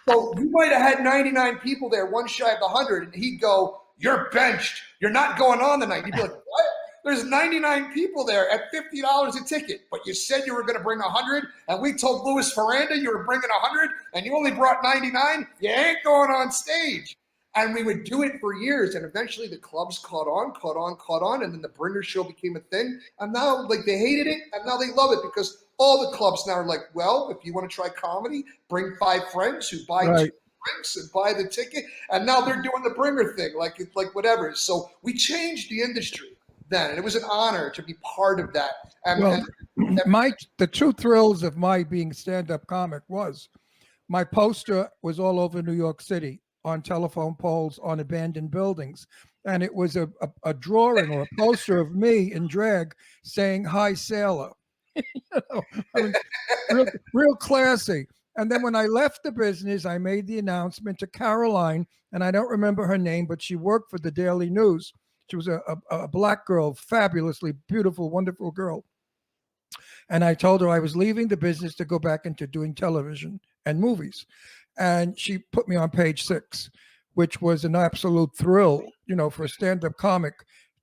So you might have had 99 people there, one shy of 100, and he'd go, you're benched. You're not going on tonight. You'd be like, what? There's 99 people there at $50 a ticket, but you said you were going to bring 100, and we told Louis Ferranda you were bringing 100, and you only brought 99. You ain't going on stage. And we would do it for years, and eventually the clubs caught on, and then the Bringer Show became a thing. And now, they hated it, and now they love it because all the clubs now are like, well, if you want to try comedy, bring 5 friends who buy drinks and buy the ticket, and now they're doing the bringer thing, like whatever. So we changed the industry then, and it was an honor to be part of that. And The two thrills of my being stand-up comic was my poster was all over New York City on telephone poles on abandoned buildings. And it was a drawing or a poster of me in drag saying, "Hi, sailor." I mean, real classy. And then when I left the business, I made the announcement to Caroline, and I don't remember her name, but she worked for the Daily News. She was a black girl, fabulously beautiful, wonderful girl. And I told her I was leaving the business to go back into doing television and movies. And she put me on page 6, which was an absolute thrill, for a stand-up comic.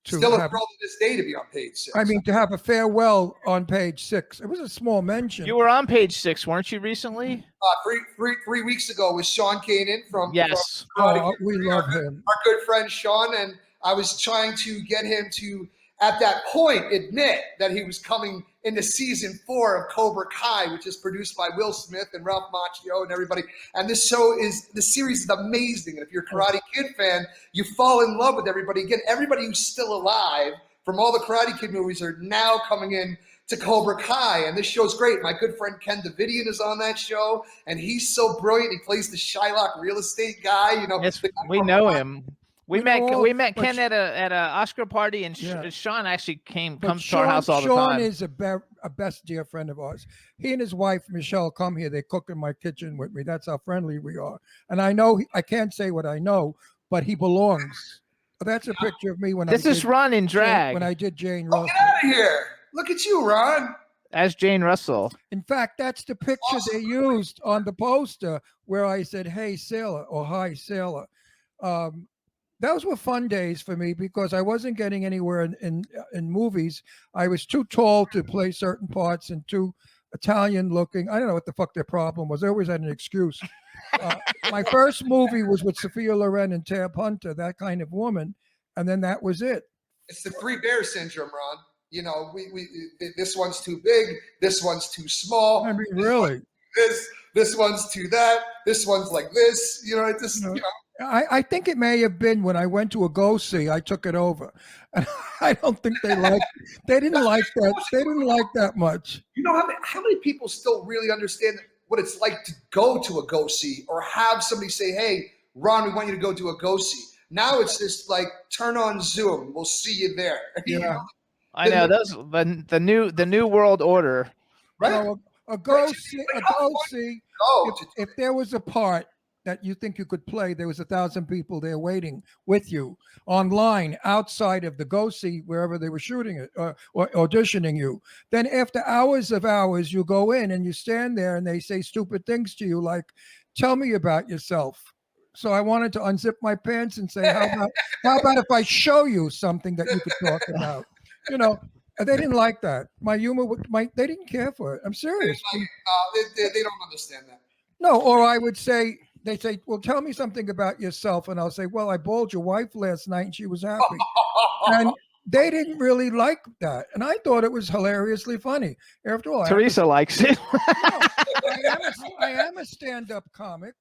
Still a thrill to this day to be on page 6. I mean, to have a farewell on page 6. It was a small mention. You were on page 6, weren't you, recently? 3 weeks ago with Sean Kanan from Yes. We love him. Our good friend Sean, and I was trying to get him to, at that point, admit that he was coming into season 4 of Cobra Kai, which is produced by Will Smith and Ralph Macchio and everybody. And the series is amazing. And if you're a Karate Kid fan, you fall in love with everybody. Again, everybody who's still alive from all the Karate Kid movies are now coming in to Cobra Kai. And this show's great. My good friend Ken Davidian is on that show, and he's so brilliant. He plays the Shylock real estate guy. Yes, we know him. We met Ken at a Oscar party, and Sean actually comes to our house all the time. Sean is a best dear friend of ours. He and his wife Michelle come here. They cook in my kitchen with me. That's how friendly we are. And I know I can't say what I know, but he belongs. That's a picture of me when this is Ron in drag. When I did Jane Russell. Get out of here! Look at you, Ron. As Jane Russell. In fact, that's the picture they used on the poster where I said, "Hey, sailor," or "Hi, sailor." Those were fun days for me because I wasn't getting anywhere in movies. I was too tall to play certain parts and too Italian looking. I don't know what the fuck their problem was. They always had an excuse. My first movie was with Sophia Loren and Tab Hunter, that kind of woman. And then that was it. It's the 3 bear syndrome, Ron. This one's too big. This one's too small. I mean, really? This one's too that. This one's like this. It just, I think it may have been when I went to a go-see, I took it over. And I don't think they didn't like that. They didn't like that much. How many people still really understand what it's like to go to a go-see or have somebody say, "Hey, Ron, we want you to go to a go-see." Now it's just like, turn on Zoom. We'll see you there. Yeah. I know. Those the new world order. Right. A go-see. If there was a part that you think you could play, there was 1,000 people there waiting with you online outside of the go-see wherever they were shooting it or auditioning you. Then after hours of hours, you go in and you stand there and they say stupid things to you like, "Tell me about yourself." So I wanted to unzip my pants and say, how about if I show you something that you could talk about? They didn't like that. My humor, they didn't care for it. I'm serious. They don't understand that. No, or I would say, they say, "Well, tell me something about yourself." And I'll say, "Well, I bowled your wife last night and she was happy." And they didn't really like that. And I thought it was hilariously funny. After all, Teresa likes it. I am a stand-up comic.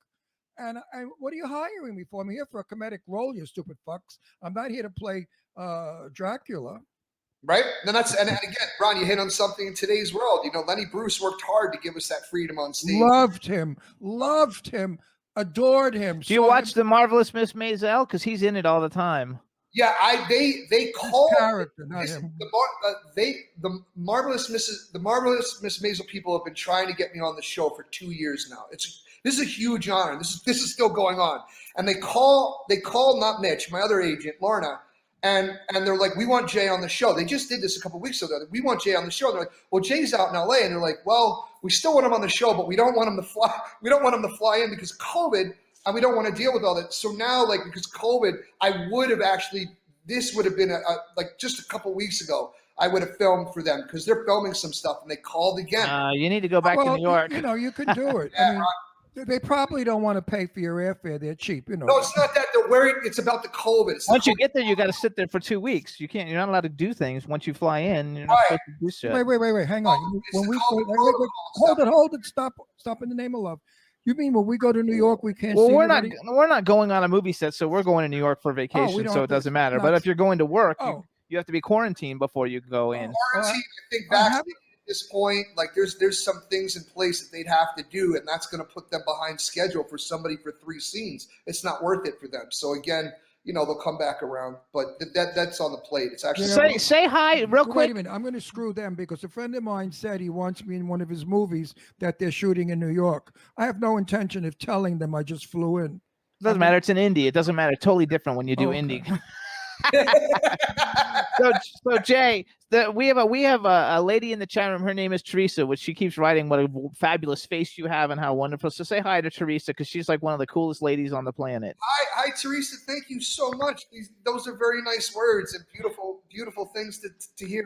And what are you hiring me for? I'm here for a comedic role, you stupid fucks. I'm not here to play Dracula. Right? And again, Ron, you hit on something in today's world. Lenny Bruce worked hard to give us that freedom on stage. Loved him, adored him. Do you watch The Marvelous Miss Maisel? Because he's in it all the time. Yeah, they call character, not him. The Marvelous Miss Maisel people have been trying to get me on the show for 2 years now. This is a huge honor. This is still going on. And they call not Mitch, my other agent, Lorna, and they're like, "We want Jay on the show." They just did this a couple weeks ago. They're like, "We want Jay on the show." And they're like, "Well, Jay's out in LA." And they're like, "Well, we still want him on the show, but we don't want him to fly. We don't want him to fly in because COVID, and we don't want to deal with all that." So now, because COVID, I would have this would have been just a couple weeks ago. I would have filmed for them because they're filming some stuff, and they called again. You need to go back to New York. You can do it. Yeah, they probably don't want to pay for your airfare. They're cheap, No, it's not that they're worried. It's about the COVID. Once you get there, you got to sit there for 2 weeks. You're not allowed to do things once you fly in. You're not supposed to do shit. Wait. Hang on. Hold it. Stop in the name of love. You mean when we go to New York, we can't Well, see we're anybody? not going on a movie set, so we're going to New York for vacation, don't so have it to- doesn't matter. not- But if you're going to work, Oh. you have to be quarantined before you go in. Quarantine, I think I have- vaccinated at this point, like there's some things in place that they'd have to do, and that's going to put them behind schedule for somebody for 3 scenes. It's not worth it for them. So again, they'll come back around, but that's on the plate. It's actually Say hi real Wait quick. a minute. I'm going to screw them because a friend of mine said he wants me in one of his movies that they're shooting in New York. I have no intention of telling them I just flew in. Doesn't matter. It's in indie. It doesn't matter. Totally different when you do Okay. indie. So Jay, we have a lady in the chat room. Her name is Teresa, which she keeps writing what a fabulous face you have and how wonderful. So say hi to Teresa because she's like one of the coolest ladies on the planet. Hi, Teresa. Thank you so much. Those are very nice words and beautiful things to hear.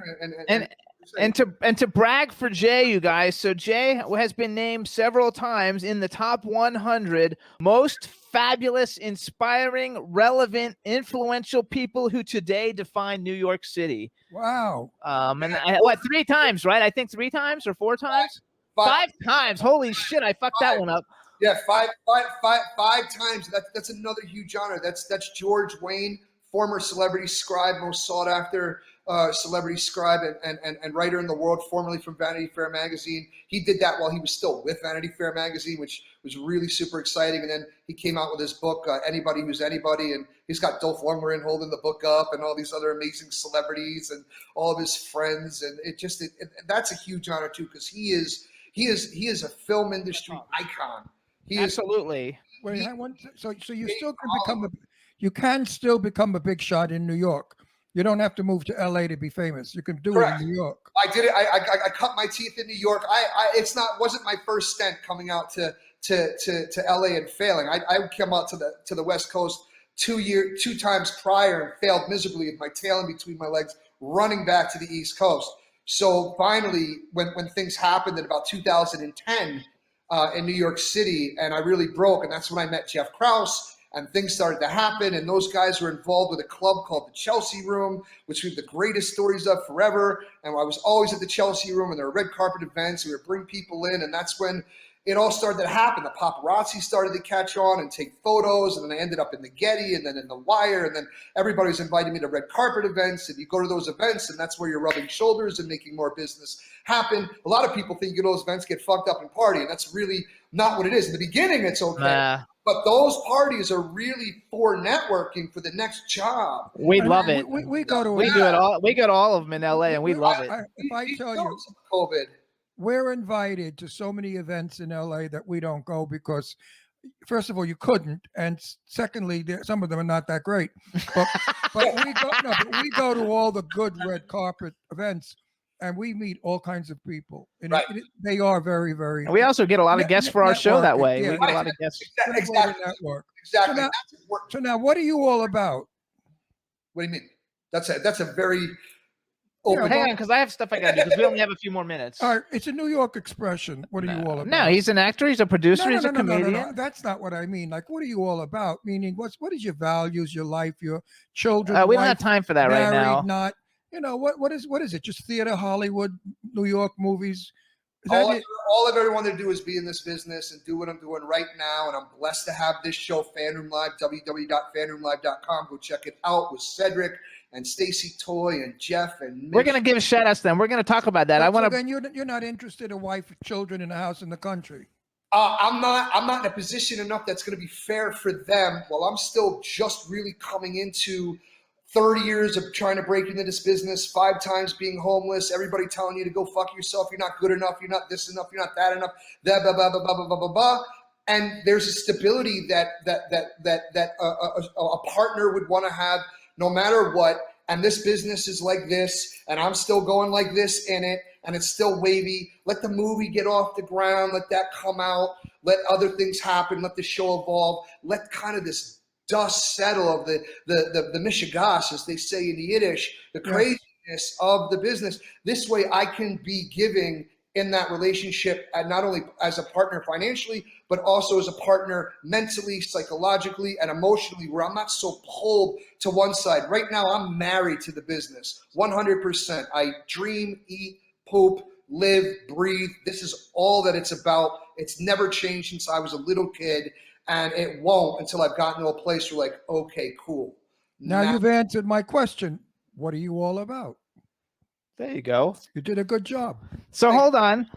And to brag for Jay, you guys. So Jay has been named several times in the top 100 most fabulous, inspiring, relevant, influential people who today define New York City. Wow. And 3 times, right? I think 3 times or 4 times. 5 times. Holy shit! I fucked that one up. Yeah, five times. That's another huge honor. That's George Wayne, former celebrity scribe, most sought after celebrity scribe and writer in the world, formerly from Vanity Fair magazine. He did that while he was still with Vanity Fair magazine, which was really super exciting. And then he came out with his book, Anybody Who's Anybody, and he's got Dolph Lundgren holding the book up and all these other amazing celebrities and all of his friends. And that's a huge honor too, because he is a film industry icon. Absolutely. Wait, so you still can you can still become a big shot in New York. You don't have to move to LA to be famous. You can do Correct. it in New York. I did it. I cut my teeth in New York. Wasn't my first stint coming out to LA and failing. I came out to the West Coast 2 times prior and failed miserably with my tail in between my legs, running back to the East Coast. So finally, when things happened in about 2010 in New York City, and I really broke, and that's when I met Jeff Krause. And things started to happen, and those guys were involved with a club called the Chelsea Room, which we have the greatest stories of forever. And I was always at the Chelsea Room, and there were red carpet events. We would bring people in, and that's when it all started to happen. The paparazzi started to catch on and take photos, and then I ended up in the Getty, and then in the Wire, and then everybody was inviting me to red carpet events. And you go to those events, and that's where you're rubbing shoulders and making more business happen. A lot of people think you go to those events, get fucked up and party, and that's really not what it is. In the beginning, it's okay. But those parties are really for networking for the next job. We love it. We go to we do it all. We go to all of them in LA, and we love it. If I tell you, COVID, we're invited to so many events in LA that we don't go because, first of all, you couldn't, and secondly, some of them are not that great. But we go to all the good red carpet events. And we meet all kinds of people. And right. They are very, very. And we also get a lot of guests for our show that way. Yeah, we get a lot of guests. Exactly. Network. Exactly. So now, what are you all about? What do you mean? That's a very open. Hang on, because I have stuff I got to do, because we only have a few more minutes. All right, it's a New York expression. What are you all about? No, he's an actor. He's a producer. He's a comedian. No. That's not what I mean. Like, what are you all about? Meaning, what is your values, your life, your children? We don't have time for that right now. Not. What is it? Just theater, Hollywood, New York movies? All I've ever wanted to do is be in this business and do what I'm doing right now. And I'm blessed to have this show, FanRoom Live, www.fanroomlive.com. Go check it out with Cedric and Stacey Toy and Jeff and Mitch. We're going to give shout outs then. We're going to talk about that. Then you're not interested in a wife, children, in a house in the country. I'm not in a position enough that's going to be fair for them while I'm still just really coming into 30 years of trying to break into this business, 5 times being homeless, everybody telling you to go fuck yourself, you're not good enough, you're not this enough, you're not that enough, blah, blah, blah, blah, blah, blah, blah, blah. And there's a stability that a partner would want to have no matter what. And this business is like this, and I'm still going like this in it, and it's still wavy. Let the movie get off the ground, let that come out, let other things happen, let the show evolve, let kind of this dust settle of the mishigas, as they say in Yiddish, the craziness of the business. This way I can be giving in that relationship, and not only as a partner financially, but also as a partner mentally, psychologically, and emotionally, where I'm not so pulled to one side. Right now, I'm married to the business, 100%. I dream, eat, poop, live, breathe. This is all that it's about. It's never changed since I was a little kid, and it won't until I've gotten to a place where like, okay, cool. Now you've answered my question. What are you all about? There you go. You did a good job. So hold on.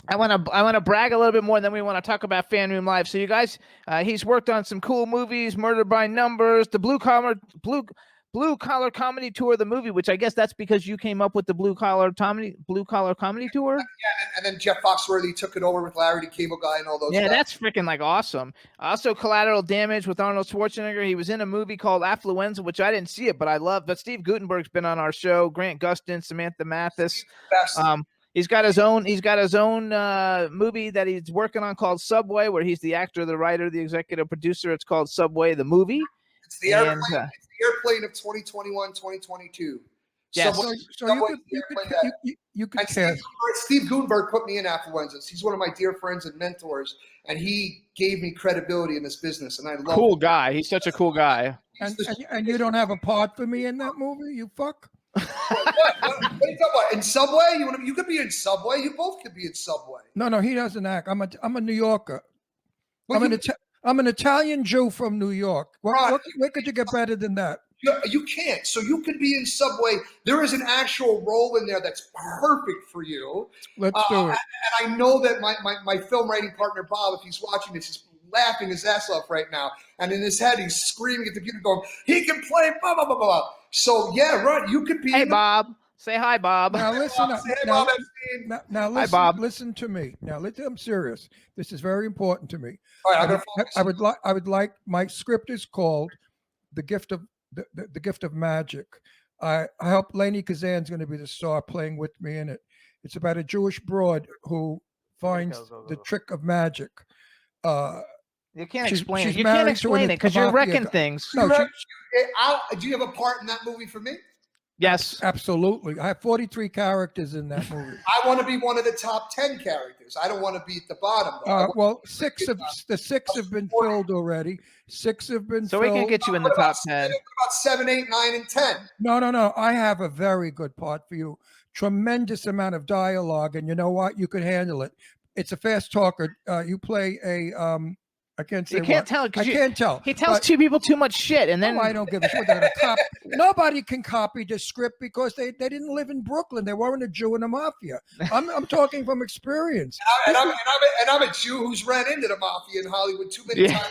I want to brag a little bit more, and then we want to talk about FanRoom Live. So you guys, he's worked on some cool movies, Murder by Numbers, the Blue Collar Comedy Tour, the movie, which I guess that's because you came up with the Blue Collar Comedy Tour. Yeah, and then Jeff Foxworthy took it over with Larry the Cable Guy and all those. Yeah, guys. that's freaking like awesome. Also, Collateral Damage with Arnold Schwarzenegger. He was in a movie called Affluenza, which I didn't see it, but I love. But Steve Gutenberg's been on our show. Grant Gustin, Samantha Mathis. Best. He's got his own movie that he's working on called Subway, where he's the actor, the writer, the executive producer. It's called Subway, the movie. It's the airplane. It's the airplane of 2021, 2022. Yes. So you could cast. Steve Gutenberg put me in Affluenzas. He's one of my dear friends and mentors, and he gave me credibility in this business, and I love cool him. guy. He's such a cool guy. And you don't have a part for me in that movie, you fuck? What? In Subway? You could be in Subway. You both could be in Subway. No, he doesn't act. I'm a New Yorker. I'm an Italian Jew from New York. Where could you get better than that? You can't. So you could be in Subway. There is an actual role in there that's perfect for you. Let's do it. And I know that my film writing partner, Bob, if he's watching this, is laughing his ass off right now. And in his head, he's screaming at the computer going, he can play blah, blah, blah, blah. So, yeah, right. You could be. Hey, Bob. Say hi, Bob. Now listen. Now listen. Hi, Bob. Listen to me. Now I'm serious. This is very important to me. All right, I would like. My script is called "The Gift of the Gift of Magic." I hope Lainey Kazan's going to be the star playing with me in it. It's about a Jewish broad who finds the trick of magic. You can't explain it. You can't explain it because you're wrecking things. No, do you have a part in that movie for me? Yes, absolutely. I have 43 characters in that movie. I want to be one of the top 10 characters. I don't want to be at the bottom. Well, six have been filled already. 6 have been so filled. We can get you in the top 10. About 7, 8, 9, and 10. No. I have a very good part for you. Tremendous amount of dialogue, and you know what? You could handle it. It's a fast talker. You play a I can't say. You can't tell. I can't tell. He tells two people too much shit, and then I don't give a shit. They're gonna nobody can copy the script because they didn't live in Brooklyn. They weren't a Jew in the mafia. I'm talking from experience. And I'm a Jew who's ran into the mafia in Hollywood too many times.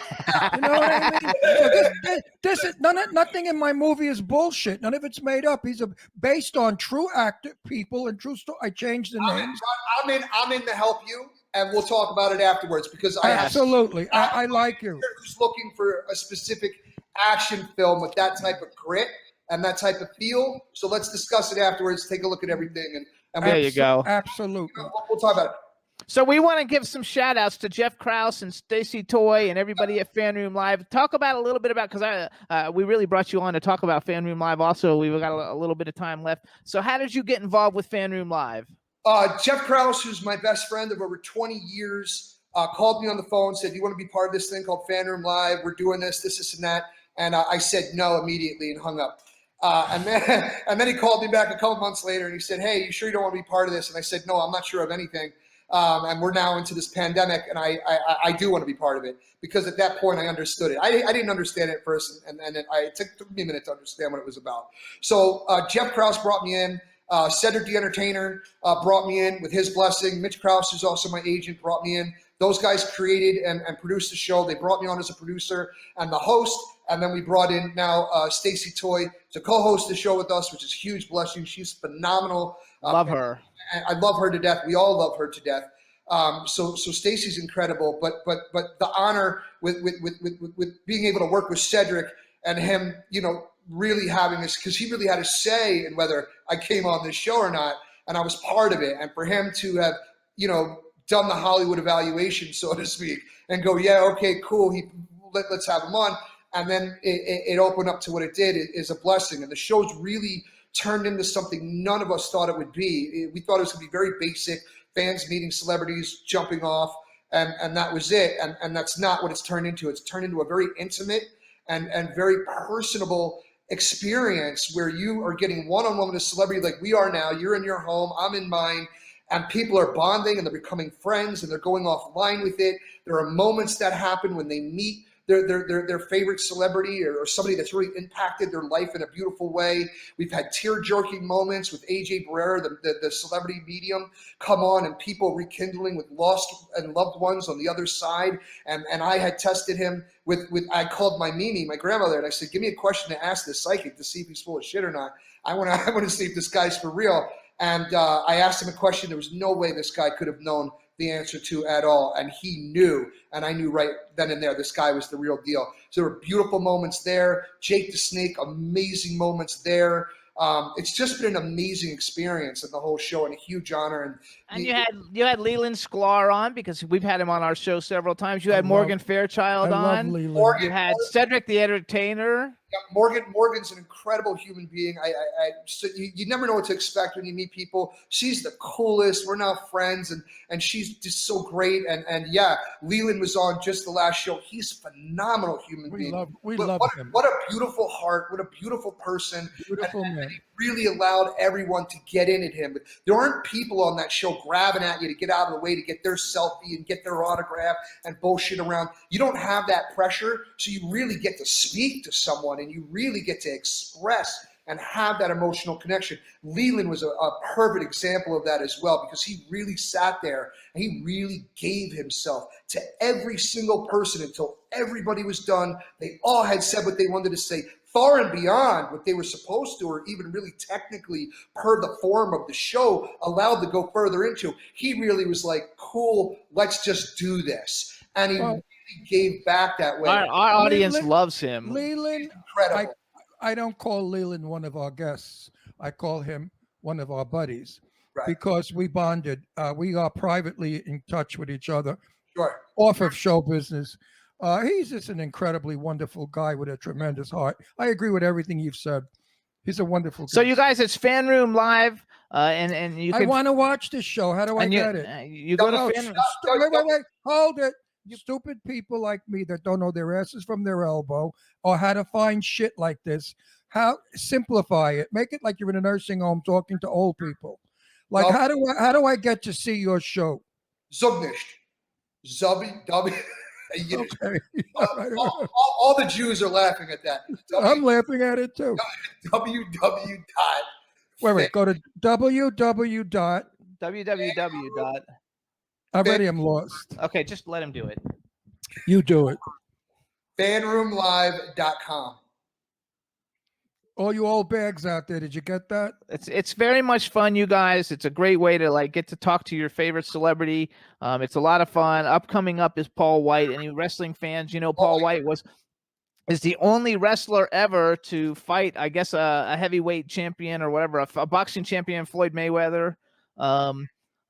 You know what I mean? So this is nothing in my movie is bullshit. None of it's made up. These are based on true active people and true story. I changed the names. I'm in to help you. And we'll talk about it afterwards because absolutely. I like you. Who's looking for a specific action film with that type of grit and that type of feel? So let's discuss it afterwards. Take a look at everything, and there you go. Absolutely. We'll talk about it. So we want to give some shout outs to Jeff Krause and Stacy Toy and everybody at FanRoom Live. Talk about a little bit about, because we really brought you on to talk about FanRoom Live. Also, we've got a little bit of time left. So how did you get involved with FanRoom Live? Jeff Krause, who's my best friend of over 20 years, called me on the phone, said, "You want to be part of this thing called FanRoom Live? We're doing this, and that." And I said no immediately and hung up. And then he called me back a couple months later and he said, "Hey, you sure you don't want to be part of this?" And I said, "No, I'm not sure of anything." And we're now into this pandemic, and I do want to be part of it because at that point I understood it. I didn't understand it at first, and it took me a minute to understand what it was about. So Jeff Krause brought me in. Cedric the Entertainer brought me in with his blessing. Mitch Krause, who's also my agent, brought me in. Those guys created and produced the show. They brought me on as a producer and the host. And then we brought in now Stacy Toy to co-host the show with us, which is a huge blessing. She's phenomenal. Love her. I love her to death. We all love her to death. So Stacy's incredible. But the honor with being able to work with Cedric and him, really having this, because he really had a say in whether I came on this show or not, and I was part of it. And for him to have, done the Hollywood evaluation, so to speak, and go, yeah, okay, cool, let's have him on, and then it opened up to what it did is a blessing. And the show's really turned into something none of us thought it would be. We thought it was going to be very basic, fans meeting celebrities, jumping off, and that was it. And that's not what it's turned into. It's turned into a very intimate and very personable experience where you are getting one-on-one with a celebrity like we are now. You're in your home, I'm in mine, and people are bonding and they're becoming friends and they're going offline with it. There are moments that happen when they meet their favorite celebrity or somebody that's really impacted their life in a beautiful way. We've had tear-jerking moments with AJ Barrera, the celebrity medium, come on, and people rekindling with lost and loved ones on the other side. And I had tested him with I called my Mimi, my grandmother, and I said, give me a question to ask this psychic to see if he's full of shit or not. I want to see if this guy's for real. And I asked him a question there was no way this guy could have known the answer to at all, and he knew, and I knew right then and there this guy was the real deal. So there were beautiful moments there. Jake the Snake, amazing moments there. It's just been an amazing experience in the whole show and a huge honor. And you had Leland Sklar on, because we've had him on our show several times. You had Morgan Fairchild on. You had Cedric the Entertainer. Yeah, Morgan's an incredible human being. So you never know what to expect when you meet people. She's the coolest. We're now friends, and she's just so great. And yeah, Leland was on just the last show. He's a phenomenal human being. We love him. What a beautiful heart. What a beautiful person. Beautiful man. And he really allowed everyone to get in at him. But there aren't people on that show grabbing at you to get out of the way to get their selfie and get their autograph and bullshit around. You don't have that pressure, so you really get to speak to someone and you really get to express and have that emotional connection. Leland was a perfect example of that as well, because he really sat there and he really gave himself to every single person until everybody was done. They all had said what they wanted to say, far and beyond what they were supposed to, or even really technically per the form of the show allowed to go further into. He really was like, cool, let's just do this. And he really gave back that way. Our audience loves him. Leland, incredible. I don't call Leland one of our guests. I call him one of our buddies, because we bonded. We are privately in touch with each other off of show business. He's just an incredibly wonderful guy with a tremendous heart. I agree with everything you've said. He's a wonderful guy. So you guys, it's FanRoom Live, and you can. I want to watch this show. How do I get it? You go to FanRoom. Wait, hold it. You stupid people like me that don't know their asses from their elbow or how to find shit like this. Simplify it. Make it like you're in a nursing home talking to old people. Like, how do I get to see your show? Zugnisht. Okay. All the Jews are laughing at that. I'm laughing at it too. www. Wait. Go to www. Already I'm lost. Okay, just let him do it. You do it. FanRoomLive.com. All you old bags out there, did you get that? It's very much fun, you guys. It's a great way to get to talk to your favorite celebrity. It's a lot of fun. Upcoming up is Paul White. Any wrestling fans, Paul White is the only wrestler ever to fight, I guess, a heavyweight champion or whatever, a boxing champion, Floyd Mayweather.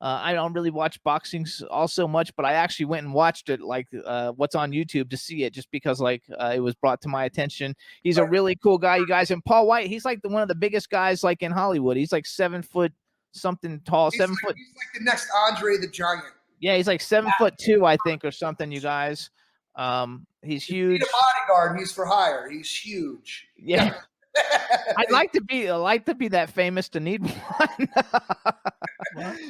I don't really watch boxing all so much, but I actually went and watched it, what's on YouTube, to see it, just because it was brought to my attention. He's a really cool guy, you guys. And Paul White, he's one of the biggest guys in Hollywood. He's 7 foot something tall, He's 7 foot. He's like the next Andre the Giant. Yeah, he's 7'2", I think, or something, you guys. He's huge. He's a bodyguard. He's for hire. He's huge. Yeah. I'd like to be that famous to need one.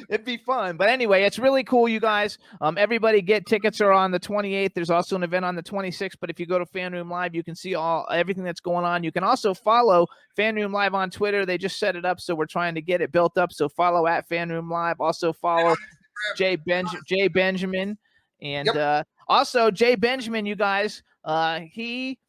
It'd be fun. But anyway, it's really cool, you guys. Everybody get tickets are on the 28th. There's also an event on the 26th. But if you go to FanRoom Live, you can see everything that's going on. You can also follow FanRoom Live on Twitter. They just set it up, so we're trying to get it built up. So follow at FanRoom Live. Also follow Jay Benjamin. And also Jay Benjamin, you guys, he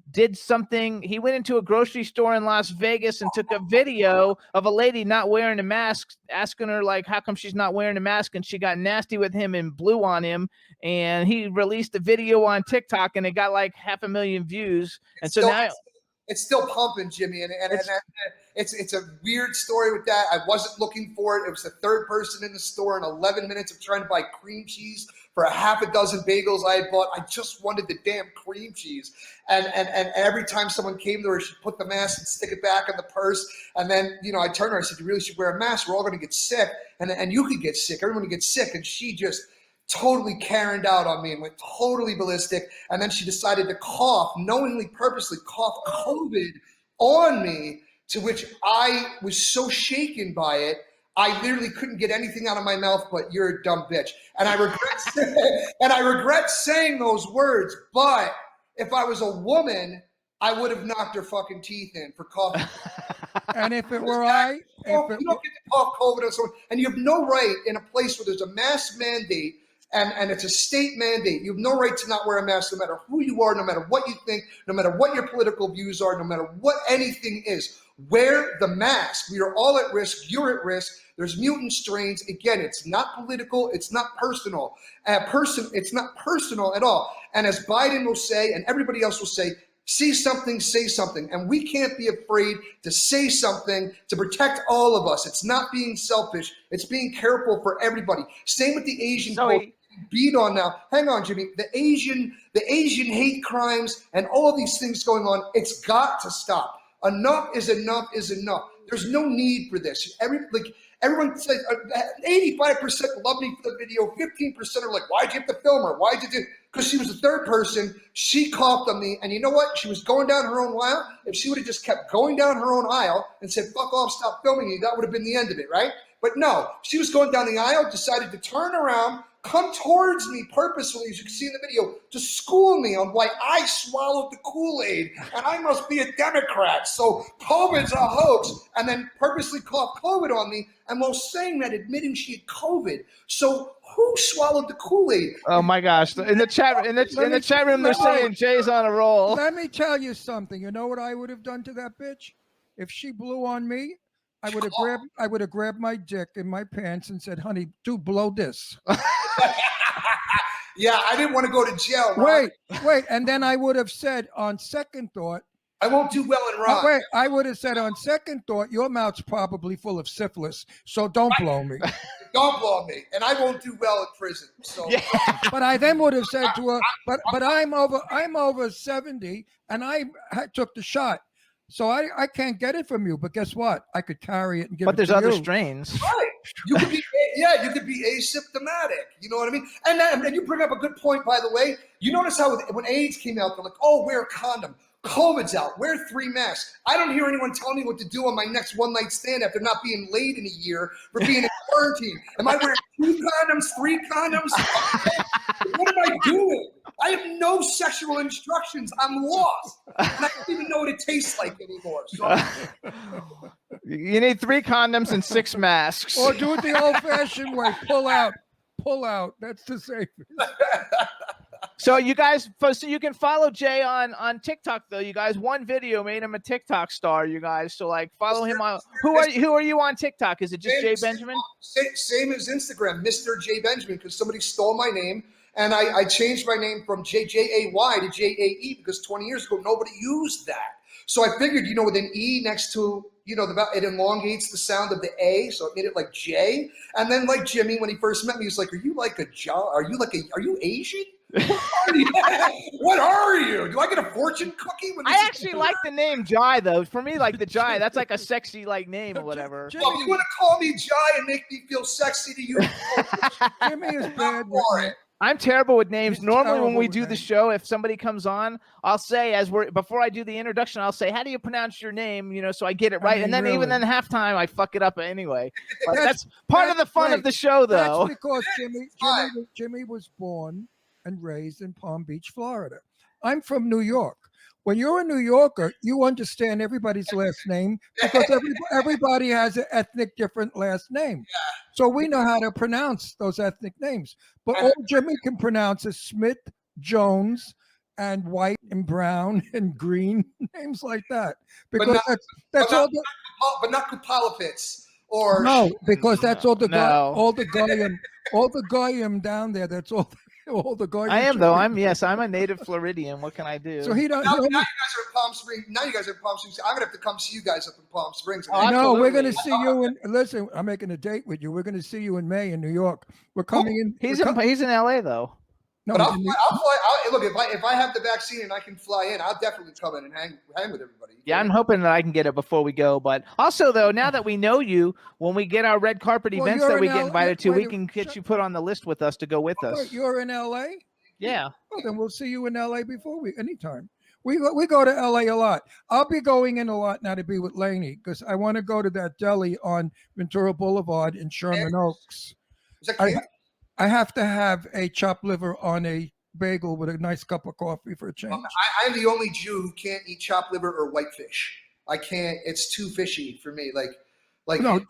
did something. He went into a grocery store in Las Vegas and took a video of a lady not wearing a mask, asking her how come she's not wearing a mask, and she got nasty with him and blew on him, and he released a video on TikTok and it got 500,000 views. And so now it's still pumping, Jimmy, and it's a weird story with that. I wasn't looking for it. It was the third person in the store in 11 minutes of trying to buy cream cheese for a half a dozen bagels I had bought. I just wanted the damn cream cheese. And every time someone came to her, she'd put the mask and stick it back in the purse. And then, I turned to her, I said, you really should wear a mask. We're all going to get sick. And you could get sick. Everyone gets sick. And she just totally Karened out on me and went totally ballistic. And then she decided to knowingly, purposely cough COVID on me, to which I was so shaken by it. I literally couldn't get anything out of my mouth but "you're a dumb bitch," and I regret saying those words. But if I was a woman, I would have knocked her fucking teeth in for coughing. And if it were you don't get to cough COVID on someone, and you have no right in a place where there's a mask mandate. And it's a state mandate. You have no right to not wear a mask no matter who you are, no matter what you think, no matter what your political views are, no matter what anything is. Wear the mask. We are all at risk. You're at risk. There's mutant strains. Again, it's not political. It's not personal. It's not personal at all. And as Biden will say, and everybody else will say, see something, say something. And we can't be afraid to say something to protect all of us. It's not being selfish. It's being careful for everybody. Same with the Asian beat on now. Hang on, Jimmy. The Asian hate crimes and all of these things going on, it's got to stop. Enough is enough is enough. There's no need for this. Everyone says 85% love me for the video. 15% are like, why'd you have to film her? Why'd you do? Because she was the third person. She coughed on me. And you know what? She was going down her own aisle. If she would have just kept going down her own aisle and said, fuck off, stop filming you, that would have been the end of it, right? But no, she was going down the aisle, decided to turn around, come towards me purposefully, as you can see in the video, to school me on why I swallowed the Kool-Aid and I must be a Democrat. So COVID's a hoax, and then purposely coughed COVID on me, and while saying that, admitting she had COVID. So who swallowed the Kool-Aid? Oh my gosh! In the chat room, they're saying Jay's on a roll. Let me tell you something. You know what I would have done to that bitch if she blew on me? I would have grabbed my dick in my pants and said, "Honey, do blow this." Yeah, I didn't want to go to jail. Ron. Wait, and then I would have said, on second thought, I won't do well in rock. Wait, I would have said, on second thought, your mouth's probably full of syphilis, so don't blow me. Don't blow me, and I won't do well in prison. So, yeah. But I then would have said to her, "But I'm over 70, and I took the shot. So I can't get it from you, but guess what? I could carry it and give it to you." But there's other strains. Right. You could be asymptomatic. You know what I mean? And you bring up a good point, by the way. You notice how when AIDS came out, they're like, oh, wear a condom. COVID's out. Wear 3 masks. I don't hear anyone telling me what to do on my next one-night stand after not being laid in a year for being in quarantine. Am I wearing 2 condoms, 3 condoms? What am I doing? I have no sexual instructions. I'm lost. And I don't even know what it tastes like anymore. So You need 3 condoms and 6 masks. Or do it the old-fashioned way. Pull out. That's the safest. So you guys, so you can follow Jay on TikTok though. You guys, one video made him a TikTok star. You guys, so like follow him on. Who are you on TikTok? Is it just Jay Benjamin? Same as Instagram, Mr. Jay Benjamin, because somebody stole my name. And I changed my name from Jay to J-A-E because 20 years ago, nobody used that. So I figured, with an E next to, it elongates the sound of the A. So it made it like J. And then like Jimmy, when he first met me, he was like, are you Asian? What are you? Do I get a fortune cookie? I actually like the name Jai though. For me, like the Jai, that's like a sexy like name or whatever. Well, if you want to call me Jai and make me feel sexy to you, Jimmy is bad for it. I'm terrible with names. He's Normally when we terrible do with the names. show, if somebody comes on, I'll say before I do the introduction, I'll say, how do you pronounce your name? So I get it right. And then even then halftime, I fuck it up anyway. But that's part of the fun of the show though. That's because Jimmy was born and raised in Palm Beach, Florida. I'm from New York. When you're a New Yorker, you understand everybody's last name because everybody has an ethnic different last name. So we know how to pronounce those ethnic names. But all Jimmy can pronounce is Smith, Jones, and White and Brown and Green, names like that. Because that's all. But not Kupalapits or no, because that's all the No. all the goyim down there. That's all the goyim. I am though. I'm a native Floridian. What can I do? So he don't. now you guys are in Palm Springs. I'm gonna have to come see you guys up in Palm Springs. No, we're going to see you in. Listen, I'm making a date with you. We're going to see you in May in New York. We're coming in. He's in LA though. No, But I'll fly. Look, if I have the vaccine and I can fly in, I'll definitely come in and hang with everybody. Yeah, I'm hoping that I can get it before we go. But also, though, now that we know you, when we get our red carpet Well, events you're that we in get L- invited to, we wait, can get you put on the list with us to go with us. You're in LA? Yeah. Well, then we'll see you in LA anytime. We go to LA a lot. I'll be going in a lot now to be with Lainey because I want to go to that deli on Ventura Boulevard in Sherman Oaks. Is that I, Kansas? I have to have a chopped liver on a bagel with a nice cup of coffee for a change. I'm the only Jew who can't eat chopped liver or whitefish. I can't. It's too fishy for me. Like No,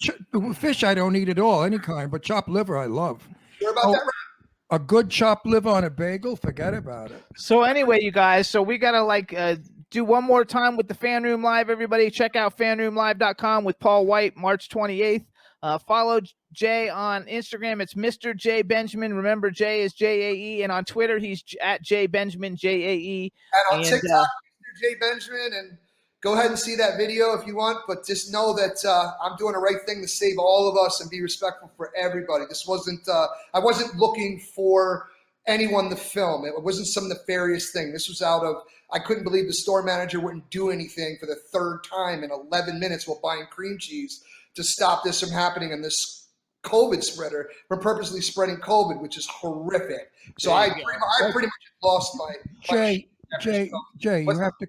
fish I don't eat at all, any kind, but chopped liver I love. Sure about that, Ron? A good chopped liver on a bagel, forget about it. So anyway, you guys, so we gotta do one more time with the FanRoom Live. Everybody, check out fanroomlive.com with Paul White, March 28th. Follow Jay on Instagram. It's Mr. J Benjamin. Remember, Jay is JAE, and on Twitter he's at J Benjamin JAE. And on TikTok, Mr. J Benjamin, and go ahead and see that video if you want. But just know that I'm doing the right thing to save all of us and be respectful for everybody. This wasn't. I wasn't looking for anyone to film. It wasn't some nefarious thing. This was out of. I couldn't believe the store manager wouldn't do anything for the third time in 11 minutes while buying cream cheese to stop this from happening in this COVID spreader for purposely spreading COVID, which is horrific. So I pretty much lost my Jay,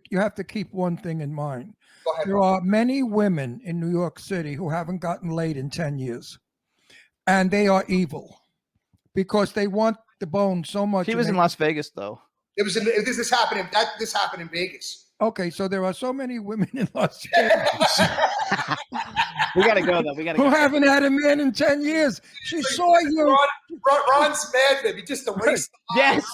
you have to keep one thing in mind. Go ahead, there are many women in New York City who haven't gotten laid in 10 years, and they are evil because they want the bone so much. He was in Las Vegas, though. This happened in Vegas. Okay, so there are so many women in Las Vegas. We gotta go though. We gotta who go. haven't had a man in 10 years. She saw you. Ron's mad, baby. Just erase. Yes.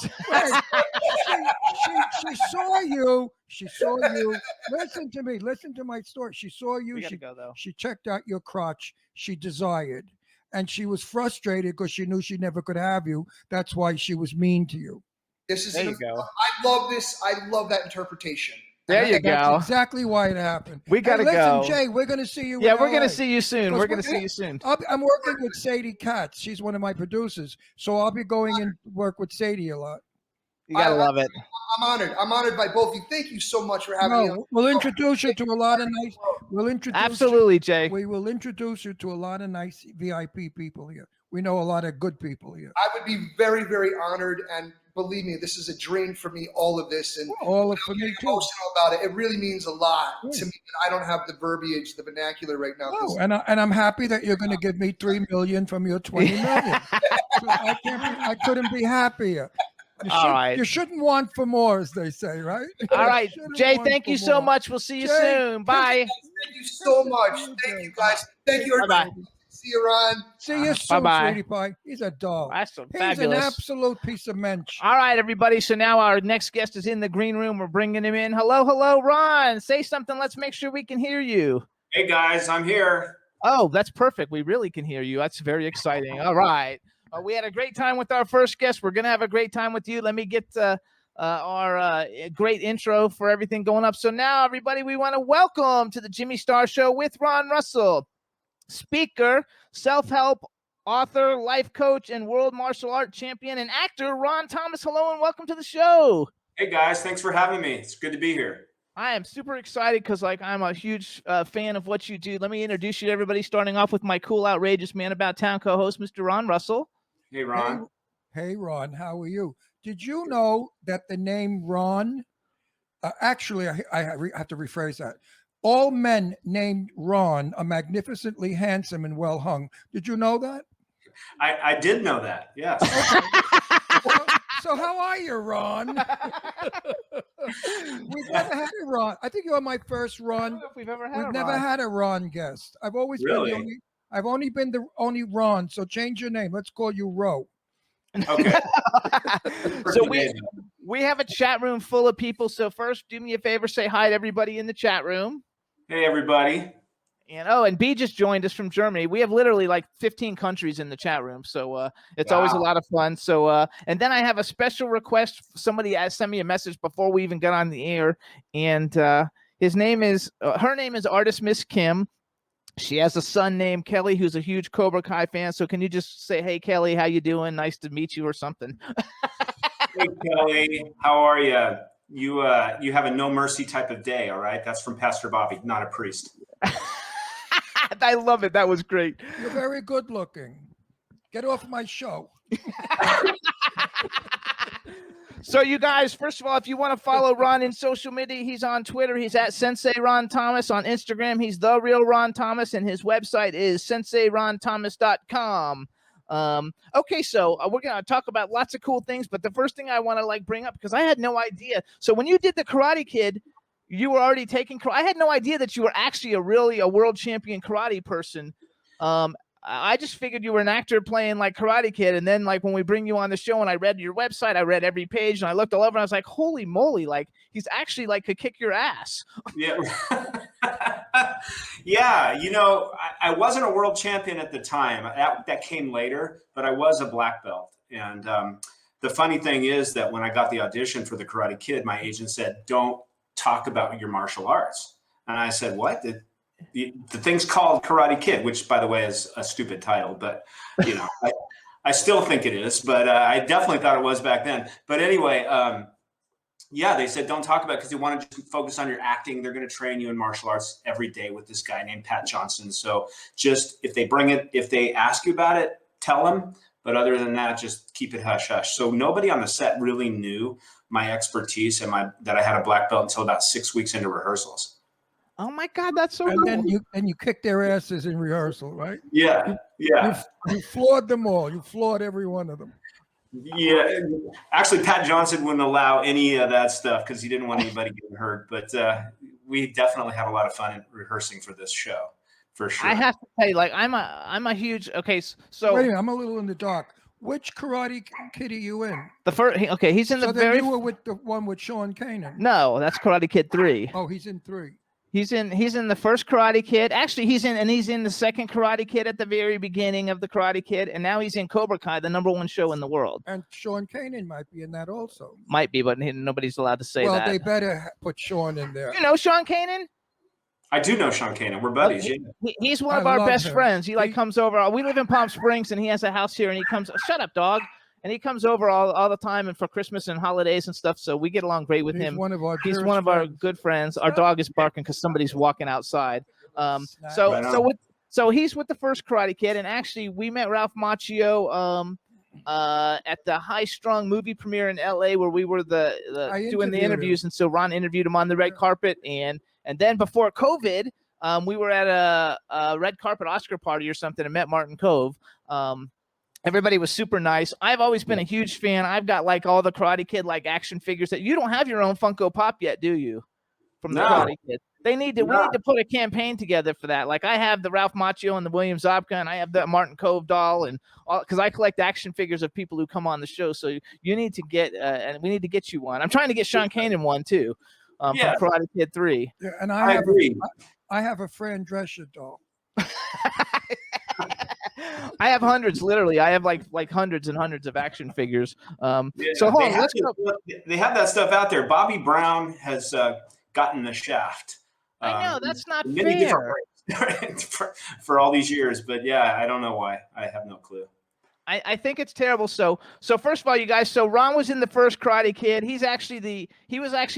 She saw you. She saw you. Listen to me. Listen to my story. She saw you. We gotta go though. She checked out your crotch. She desired, and she was frustrated because she knew she never could have you. That's why she was mean to you. There you go. I love this. I love that interpretation. There you go. That's exactly why it happened. We gotta go. Listen, Jay, we're gonna see you. Yeah, in we're LA. gonna see you soon. Because We're gonna see you soon. I'm working with Sadie Katz. She's one of my producers, so I'll be going and work with Sadie a lot. You gotta love it. I'm honored. I'm honored by both of you. Thank you so much for having me. We'll introduce you to a lot of nice. Absolutely, Jay. We will introduce you to a lot of nice VIP people here. We know a lot of good people here. I would be very, very honored, and believe me, this is a dream for me. All of this, and all of for me too. Emotional about it. It really means a lot to me. That I don't have the verbiage, the vernacular right now. Oh, and I'm happy that you're going to give me $3 million from your $20 million. So I couldn't be happier. You shouldn't want for more, as they say, right? All right, Jay, thank you so much. We'll see you soon. Bye. Thank you so much. Thank you, guys. Thank you, everybody. Bye-bye. See you, Ron. See you soon, Bye-bye. sweetie pie. He's a dog. That's He's fabulous. an absolute piece of mensch. All right, everybody. So now our next guest is in the green room. We're bringing him in. Hello, Ron. Say something. Let's make sure we can hear you. Hey, guys. I'm here. Oh, that's perfect. We really can hear you. That's very exciting. All right. We had a great time with our first guest. We're going to have a great time with you. Let me get our great intro for everything going up. So now, everybody, we want to welcome to the Jimmy Star Show with Ron Russell, speaker, self-help author, life coach, and world martial art champion and actor, Ron Thomas. Hello, and welcome to the show. Hey, guys. Thanks for having me. It's good to be here. I am super excited because I'm a huge fan of what you do. Let me introduce you to everybody, starting off with my cool, outrageous man about town co-host, Mr. Ron Russell. Hey, Ron. Hey, Ron. How are you? Did you know that the name Ron, actually, I have to rephrase that. All men named Ron are magnificently handsome and well hung. Did you know that? I did know that. Yes. Okay. So how are you, Ron? We've never had a Ron. I think you're my first Ron. I don't know if we've ever had We've never had a Ron guest. I've always been I've only been the only Ron. So change your name. Let's call you Ro. Okay. So we have a chat room full of people. So first, do me a favor, say hi to everybody in the chat room. Hey, everybody. And B just joined us from Germany. We have literally like 15 countries in the chat room. So it's always a lot of fun. So and then I have a special request. Somebody sent me a message before we even got on the air. And her name is Artist Miss Kim. She has a son named Kelly, who's a huge Cobra Kai fan. So can you just say, hey, Kelly, how you doing? Nice to meet you or something. Hey, Kelly. How are you? You have a no mercy type of day, all right? That's from Pastor Bobby, not a priest. I love it. That was great. You're very good looking. Get off my show. So you guys, first of all, if you want to follow Ron in social media, he's on Twitter. He's at Sensei Ron Thomas. On Instagram, he's The Real Ron Thomas, and his website is senseironthomas.com. Okay, so we're going to talk about lots of cool things, but the first thing I want to like bring up, because I had no idea. So when you did the Karate Kid, you were already taking, I had no idea that you were actually a world champion karate person. I just figured you were an actor playing like Karate Kid. And then like when we bring you on the show and I read your website, I read every page and I looked all over and I was like, holy moly, like he's actually like could kick your ass. Yeah. Yeah. You know, I wasn't a world champion at the time. That came later, but I was a black belt. And the funny thing is that when I got the audition for the Karate Kid, my agent said, don't talk about your martial arts. And I said, what? The thing's called Karate Kid, which, by the way, is a stupid title, but you know, I still think it is. But I definitely thought it was back then. But anyway, yeah, they said don't talk about it because they wanted to focus on your acting. They're going to train you in martial arts every day with this guy named Pat Johnson. So just if they ask you about it, tell them. But other than that, just keep it hush hush. So nobody on the set really knew my expertise and that I had a black belt until about 6 weeks into rehearsals. Oh my God, that's so And cool. then you kicked their asses in rehearsal, right? Yeah, yeah. You floored them all. You floored every one of them. Yeah, actually, Pat Johnson wouldn't allow any of that stuff because he didn't want anybody getting hurt. But we definitely had a lot of fun in rehearsing for this show, for sure. I have to tell you, like, I'm a huge so. Wait a minute, I'm a little in the dark. Which Karate Kid are you in? The first, okay, he's in the very. You were with the one with Sean Kanan. No, that's Karate Kid 3. Oh, he's in 3. He's in the first Karate Kid. Actually, he's in the second Karate Kid at the very beginning of the Karate Kid, and now he's in Cobra Kai, the #1 show in the world. And Sean Kanan might be in that also. Might be, but nobody's allowed to say that. Well, they better put Sean in there. You know Sean Kanan? I do know Sean Kanan. We're buddies. He's one of our best friends. He comes over. We live in Palm Springs, and he has a house here. And he comes. Shut up, dog. And he comes over all the time, and for Christmas and holidays and stuff. So we get along great with him. He's one of our good friends. Our dog is barking because somebody's walking outside. So he's with the first Karate Kid, and actually we met Ralph Macchio at the High Strung movie premiere in LA, where we were doing the interviews, and so Ron interviewed him on the red carpet, and then before COVID, we were at a red carpet Oscar party or something and met Martin Kove. Everybody was super nice. I've always been a huge fan. I've got like all the Karate Kid like action figures. That you don't have your own Funko Pop yet, do you? From the Karate Kid. We need to put a campaign together for that. Like I have the Ralph Macchio and the William Zabka, and I have the Martin Kove doll, and all because I collect action figures of people who come on the show. So you need to get and we need to get you one. I'm trying to get Sean Kanan one too, from Karate Kid 3. Yeah, and I agree. I have a Fran Drescher doll. I have hundreds, literally. I have like hundreds and hundreds of action figures. So hold on, let's go. They have that stuff out there. Bobby Brown has gotten the shaft. I know that's not fair for all these years, but yeah, I don't know why. I have no clue. I think it's terrible. So first of all, you guys. So Ron was in the first Karate Kid. He was actually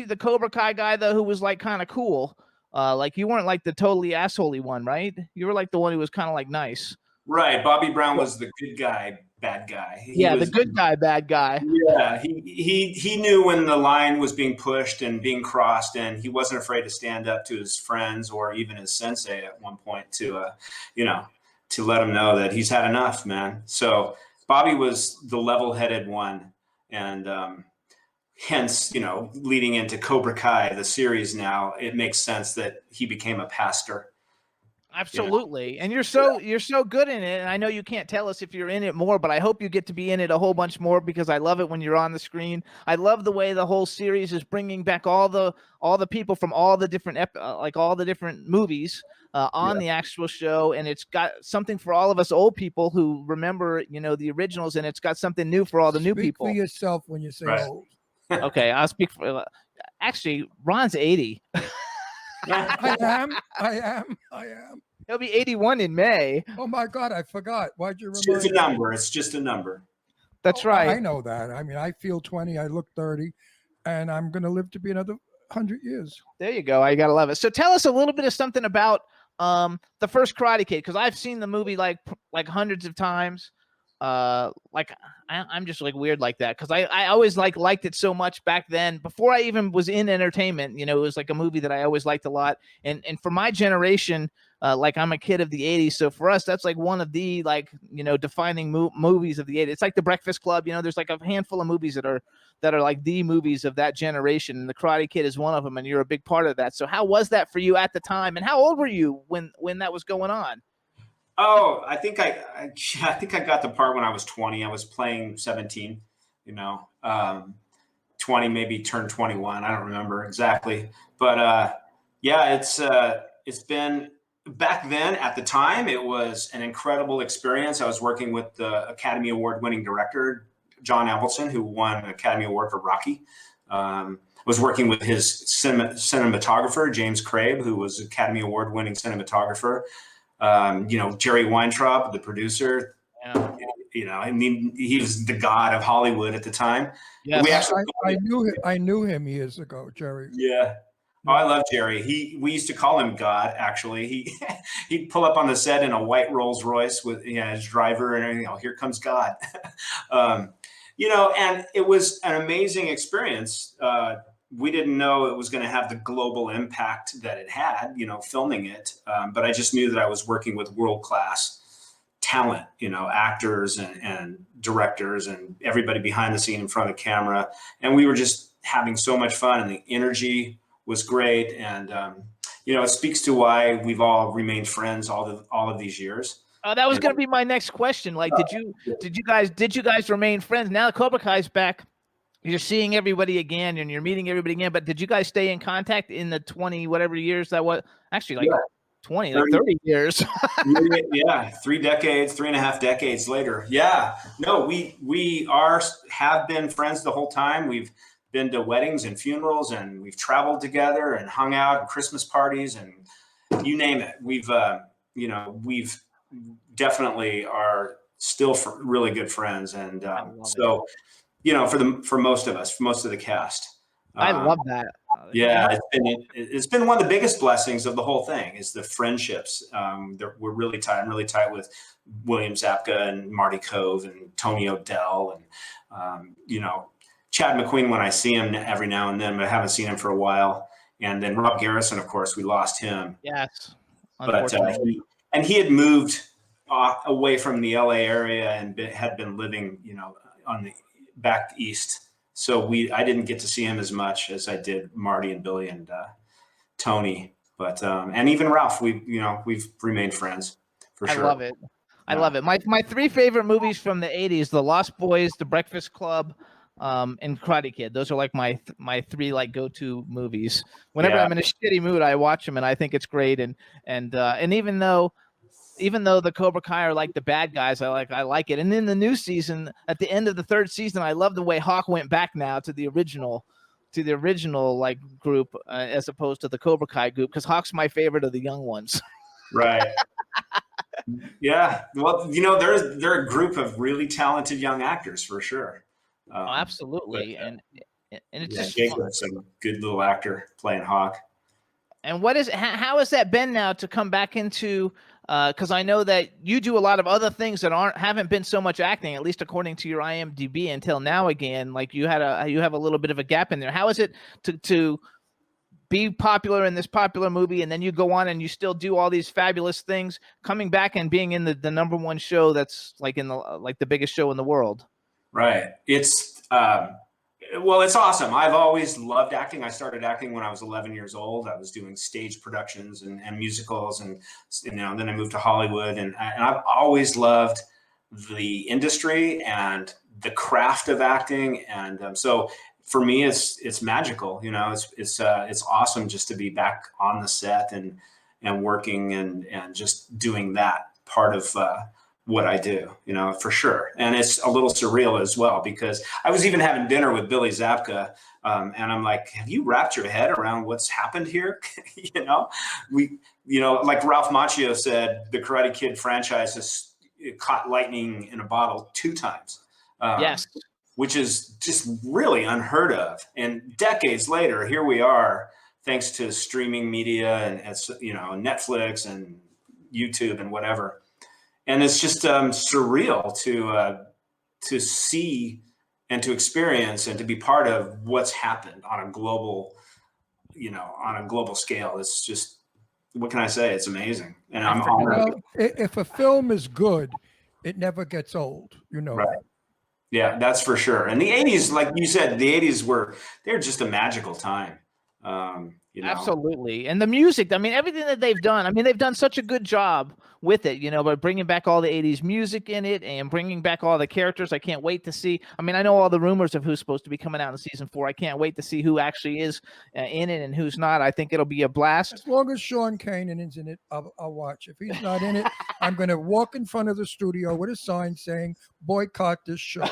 the Cobra Kai guy though, who was like kind of cool. Like you weren't like the totally assholey one, right? You were like the one who was kind of like nice. Right. Bobby Brown was the good guy, bad guy. The good guy, bad guy. Yeah. He knew when the line was being pushed and being crossed, and he wasn't afraid to stand up to his friends or even his sensei at one point to let him know that he's had enough, man. So Bobby was the level-headed one. And hence, leading into Cobra Kai, the series now, it makes sense that he became a pastor. Absolutely. And you're so good in it. And I know you can't tell us if you're in it more, but I hope you get to be in it a whole bunch more because I love it when you're on the screen. I love the way the whole series is bringing back all the people from all the different all the different movies on the actual show, and it's got something for all of us old people who remember, the originals, and it's got something new for all the new people. Speak for yourself when you say old. Okay, I'll speak for actually Ron's 80. I am. He'll be 81 in May. Oh my God, I forgot. Why'd you remind me? It's just a number. It's just a number. That's right. I know that. I mean, I feel 20. I look 30, and I'm going to live to be another 100 years. There you go. I gotta love it. So tell us a little bit of something about the first Karate Kid, because I've seen the movie like hundreds of times. like I'm just like weird like that because I always liked it so much back then before I even was in entertainment. You know, it was like a movie that I always liked a lot, and for my generation, like I'm a kid of the '80s, so for us that's like one of the like defining movies of the '80s. It's like The Breakfast Club. You know, there's like a handful of movies that are like the movies of that generation, and The Karate Kid is one of them, and you're a big part of that. So how was that for you at the time, and how old were you when that was going on? Oh, I think I think I got the part when I was 20. I was playing 17, 20, maybe turned 21. I don't remember exactly, but yeah, it's been back then. At the time, it was an incredible experience. I was working with the Academy Award winning director John Avildsen, who won an Academy Award for Rocky. Was working with his cinematographer James Crabe, who was Academy Award winning cinematographer. Jerry Weintraub, the producer. Yeah. I mean, he was the god of Hollywood at the time. Yeah, I knew him years ago, Jerry. Yeah. Oh, I love Jerry. We used to call him God. Actually, he'd pull up on the set in a white Rolls Royce with his driver and everything. Oh, here comes God. And it was an amazing experience. We didn't know it was going to have the global impact that it had, filming it. But I just knew that I was working with world-class talent, actors and directors and everybody behind the scene in front of camera. And we were just having so much fun, and the energy was great. And, it speaks to why we've all remained friends all of these years. That was going to be my next question. Like, did you guys remain friends? Now Cobra Kai's back. You're seeing everybody again and you're meeting everybody again, but did you guys stay in contact in the 20 whatever years that was? Actually, 20, 30 years. Yeah, 3.5 decades later. Yeah, no, we have been friends the whole time. We've been to weddings and funerals, and we've traveled together and hung out at Christmas parties and you name it. We've definitely are still really good friends, and so. For most of us, for most of the cast. I love that. Yeah, it's been one of the biggest blessings of the whole thing is the friendships. We're really tight. I'm really tight with William Zabka and Marty Cove and Tony O'Dell and, Chad McQueen when I see him every now and then, but I haven't seen him for a while. And then Rob Garrison, of course, we lost him. Yes. But he had moved away from the LA area and had been living, on the back east, so I didn't get to see him as much as I did Marty and Billy and Tony, but and even Ralph. We've remained friends for sure. I love it. I love it. My three favorite movies from the '80s: The Lost Boys, The Breakfast Club, and Karate Kid. Those are like my three like go-to movies. Whenever I'm in a shitty mood, I watch them, and I think it's great. And even though the Cobra Kai are like the bad guys, I like it. And in the new season, at the end of the third season, I love the way Hawk went back now to the original like group as opposed to the Cobra Kai group, because Hawk's my favorite of the young ones. Right. Yeah. Well, they're a group of really talented young actors for sure. Absolutely. And it's just Jacob's a good little actor playing Hawk. And how has that been now to come back into? Because I know that you do a lot of other things that haven't been so much acting, at least according to your IMDb until now. Again, like you have a little bit of a gap in there. How is it to be popular in this popular movie, and then you go on and you still do all these fabulous things, coming back and being in the #1 show that's like the biggest show in the world? Right. It's it's awesome. I've always loved acting. I started acting when I was 11 years old. I was doing stage productions and musicals, and then I moved to Hollywood, and I've always loved the industry and the craft of acting. And so for me, it's magical. It's awesome just to be back on the set and working and just doing that part of what I do, for sure. And it's a little surreal as well, because I was even having dinner with Billy Zabka, and I'm like, have you wrapped your head around what's happened here? Like Ralph Macchio said, the Karate Kid franchise has caught lightning in a bottle 2 times. Yes. Which is just really unheard of. And decades later, here we are, thanks to streaming media and Netflix and YouTube and whatever. and it's just surreal to see and to experience and to be part of what's happened on a global, on a global scale. It's just, what can I say? It's amazing, and I'm honored. Well, if a film is good, it never gets old. You know. Right. Yeah, that's for sure. And the 80s, like you said, the 80s they're just a magical time. Absolutely. And the music, I mean, everything that they've done, I mean, they've done such a good job with it, by bringing back all the 80s music in it and bringing back all the characters. I can't wait to see. I mean, I know all the rumors of who's supposed to be coming out in season 4. I can't wait to see who actually is in it and who's not. I think it'll be a blast. As long as Sean Kanan is in it, I'll watch. If he's not in it, I'm going to walk in front of the studio with a sign saying, boycott this show.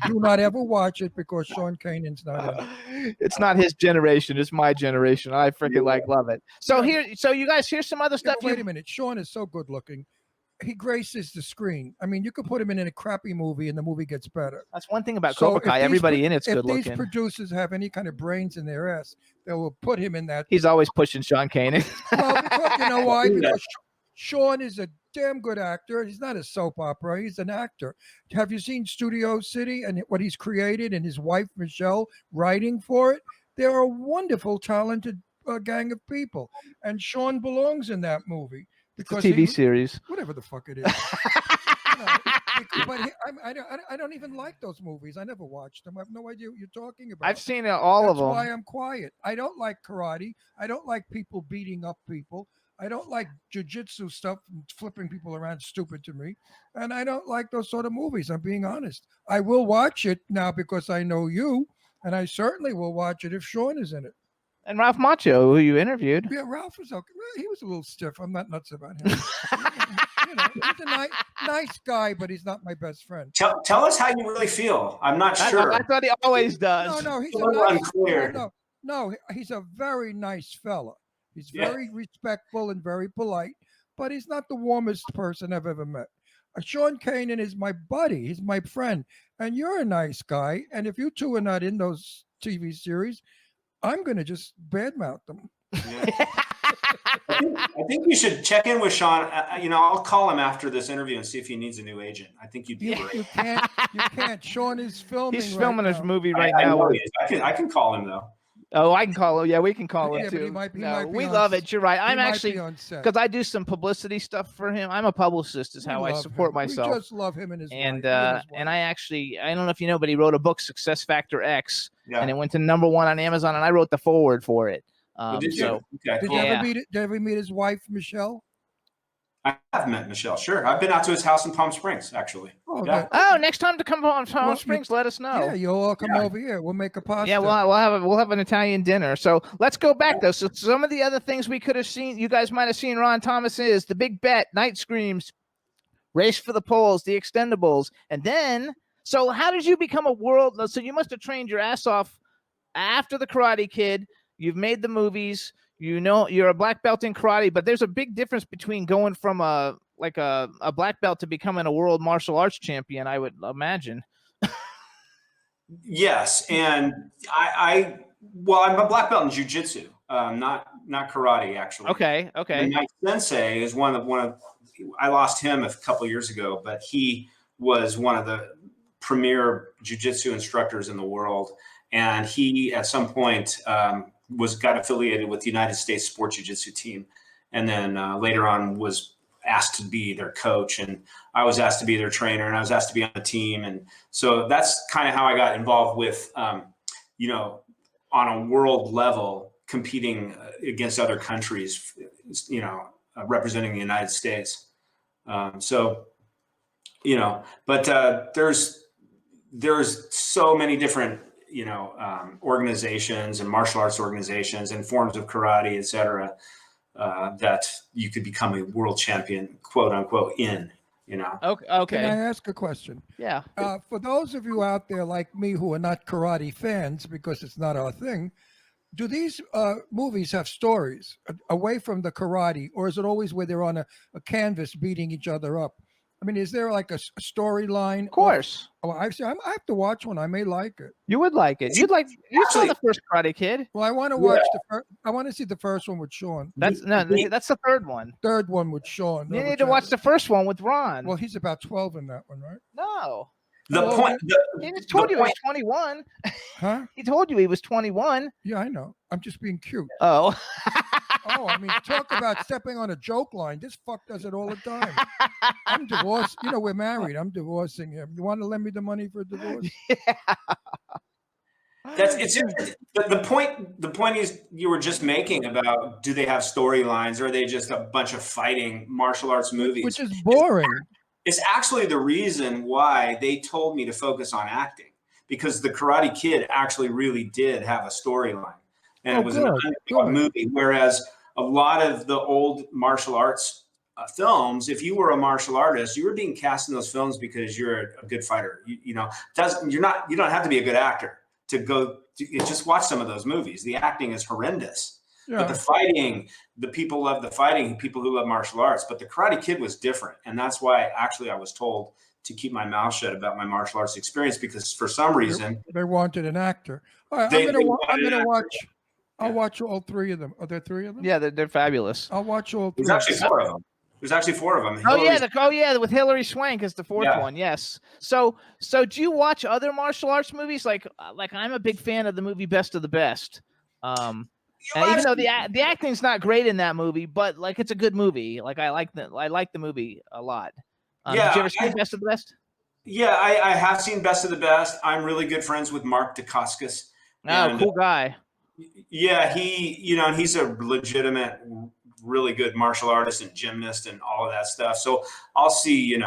Do not ever watch it because Sean Kanan's not in it. It's not his generation. It's my generation. I freaking love it. So you guys, here's some other stuff. Wait a minute. Sean is so good looking. He graces the screen. I mean, you could put him in a crappy movie and the movie gets better. That's one thing about Cobra Kai. Everybody in it's good looking. If these producers have any kind of brains in their ass, they will put him in that. He's always pushing Sean Kanan. Well, because, you know why? Because Sean is a damn good actor. He's not a soap opera. He's an actor. Have you seen Studio City and what he's created and his wife, Michelle, writing for it? They're a wonderful, talented gang of people. And Sean belongs in that movie. Because TV series, whatever the fuck it is. But I don't even like those movies. I never watched them. I have no idea what you're talking about. I've seen all of them. That's why I'm quiet. I don't like karate. I don't like people beating up people. I don't like jiu-jitsu stuff and flipping people around, stupid to me. And I don't like those sort of movies. I'm being honest. I will watch it now because I know you, and I certainly will watch it if Sean is in it. And Ralph Macchio, who you interviewed. Yeah, Ralph was okay. Well, he was a little stiff. I'm not nuts about him. He's a nice guy, but he's not my best friend. Tell us how you really feel. I'm not sure. I thought he always does. No, he's unclear. No, he's a very nice fella. He's very respectful and very polite, but he's not the warmest person I've ever met. Sean Kanan is my buddy. He's my friend. And you're a nice guy. And if you two are not in those TV series, I'm going to just badmouth them. Yeah. I think you should check in with Sean. I'll call him after this interview and see if he needs a new agent. I think you'd be great. You can't. Sean is filming. He's filming his movie right I now. know I can call him though. Oh, I can call him. Yeah, we can call him too. We love it. You're right. I'm actually, because I do some publicity stuff for him. I'm a publicist, is how I support myself. We just love him and his wife. And I don't know if you know, but he wrote a book, Success Factor X, and it went to #1 on Amazon, and I wrote the foreword for it. Did you ever meet his wife, Michelle? I have met Michelle. Sure, I've been out to his house in Palm Springs, actually. Next time to come on Palm Springs, let us know. Yeah, you'll all come over here. We'll make a pasta. Yeah, we'll have an Italian dinner. So let's go back though. So some of the other things we could have seen, you guys might have seen. Ron Thomas is The Big Bet, Night Screams, Race for the Poles, The Expendables, and then. So how did you become a world? So you must have trained your ass off after the Karate Kid. You've made the movies. You're a black belt in karate, but there's a big difference between going from a black belt to becoming a world martial arts champion, I would imagine. Yes, and I'm a black belt in jiu-jitsu, not karate actually. Okay. And my sensei is one of I lost him a couple years ago, but he was one of the premier jiu-jitsu instructors in the world, and he at some point got affiliated with the United States Sports Jiu-Jitsu team, and then later on was asked to be their coach, and I was asked to be their trainer, and I was asked to be on the team, and so that's kind of how I got involved with, on a world level, competing against other countries, representing the United States. But there's so many different organizations and martial arts organizations and forms of karate, et cetera, that you could become a world champion, quote unquote, in, Okay. Can I ask a question? Yeah. For those of you out there like me who are not karate fans, because it's not our thing, do these movies have stories away from the karate, or is it always where they're on a canvas beating each other up? I mean, is there like a storyline? Of course. Oh, I have to watch one. I may like it. You would like it. You saw Actually- the first Karate Kid. Well, I want to watch I want to see the first one with Sean. That's the third one. Third one with Sean. You need to watch the first one with Ron. Well, he's about 12 in that one, right? No. The Well, point. He just told you he was 21. Huh? He told you he was 21. Yeah, I know. I'm just being cute. Oh. Oh, I mean, talk about stepping on a joke line. This fuck does it all the time. I'm divorced. You know, we're married. I'm divorcing him. You want to lend me the money for a divorce? The point. The point is you were just making about, do they have storylines, or are they just a bunch of fighting martial arts movies? Which is boring. It's actually the reason why they told me to focus on acting, because the Karate Kid actually really did have a storyline, and it was an underdog movie. Whereas a lot of the old martial arts films, if you were a martial artist, you were being cast in those films because you're a good fighter. You know, you don't have to be a good actor to go. Just watch some of those movies. The acting is horrendous. Yeah. But the fighting, the people love the fighting, people who love martial arts. But the Karate Kid was different. And that's why actually I was told to keep my mouth shut about my martial arts experience, because for some reason they wanted an actor. All right, I'll watch all three of them. Are there three of them? Yeah, they're fabulous. I'll watch all three. There's actually four of them. There's actually four of them. With Hilary Swank is the fourth one. Yes. So do you watch other martial arts movies? Like I'm a big fan of the movie Best of the Best. Even though the acting's not great in that movie, but like it's a good movie. Like I like the movie a lot. Did you ever see Best of the Best? Yeah, I have seen Best of the Best. I'm really good friends with Mark Dacascos. Oh, cool guy. Yeah, he's a legitimate, really good martial artist and gymnast and all of that stuff. So I'll see,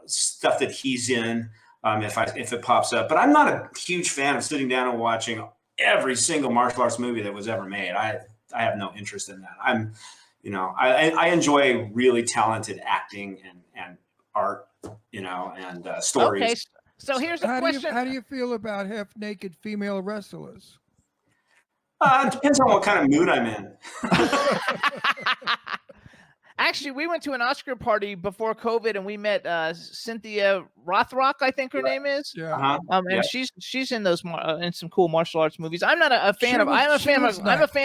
stuff that he's in if it pops up. But I'm not a huge fan of sitting down and watching every single martial arts movie that was ever made. I have no interest in that. I enjoy really talented acting and art, and stories. Okay, so here's a question. How do you feel about half-naked female wrestlers? It depends on what kind of mood I'm in. Actually, we went to an Oscar party before COVID, and we met Cynthia Rothrock, I think her name is. Yeah. And she's in those in some cool martial arts movies. I'm not a fan of. I'm a fan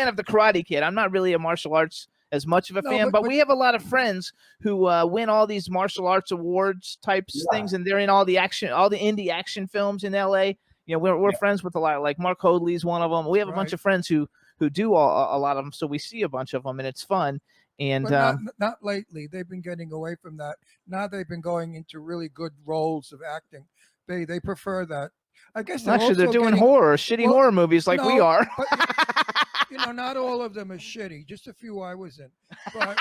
of the Karate Kid. I'm not really a martial arts as much of a fan, but we have a lot of friends who win all these martial arts awards types things, and they're in all the indie action films in LA. We're friends with a lot, like Mark Hoadley's one of them. We have a bunch of friends who do a lot of them, so we see a bunch of them, and it's fun. And not lately. They've been getting away from that. Now they've been going into really good roles of acting. They prefer that. I guess they're doing shitty horror movies like we are. But, not all of them are shitty. Just a few I was in. But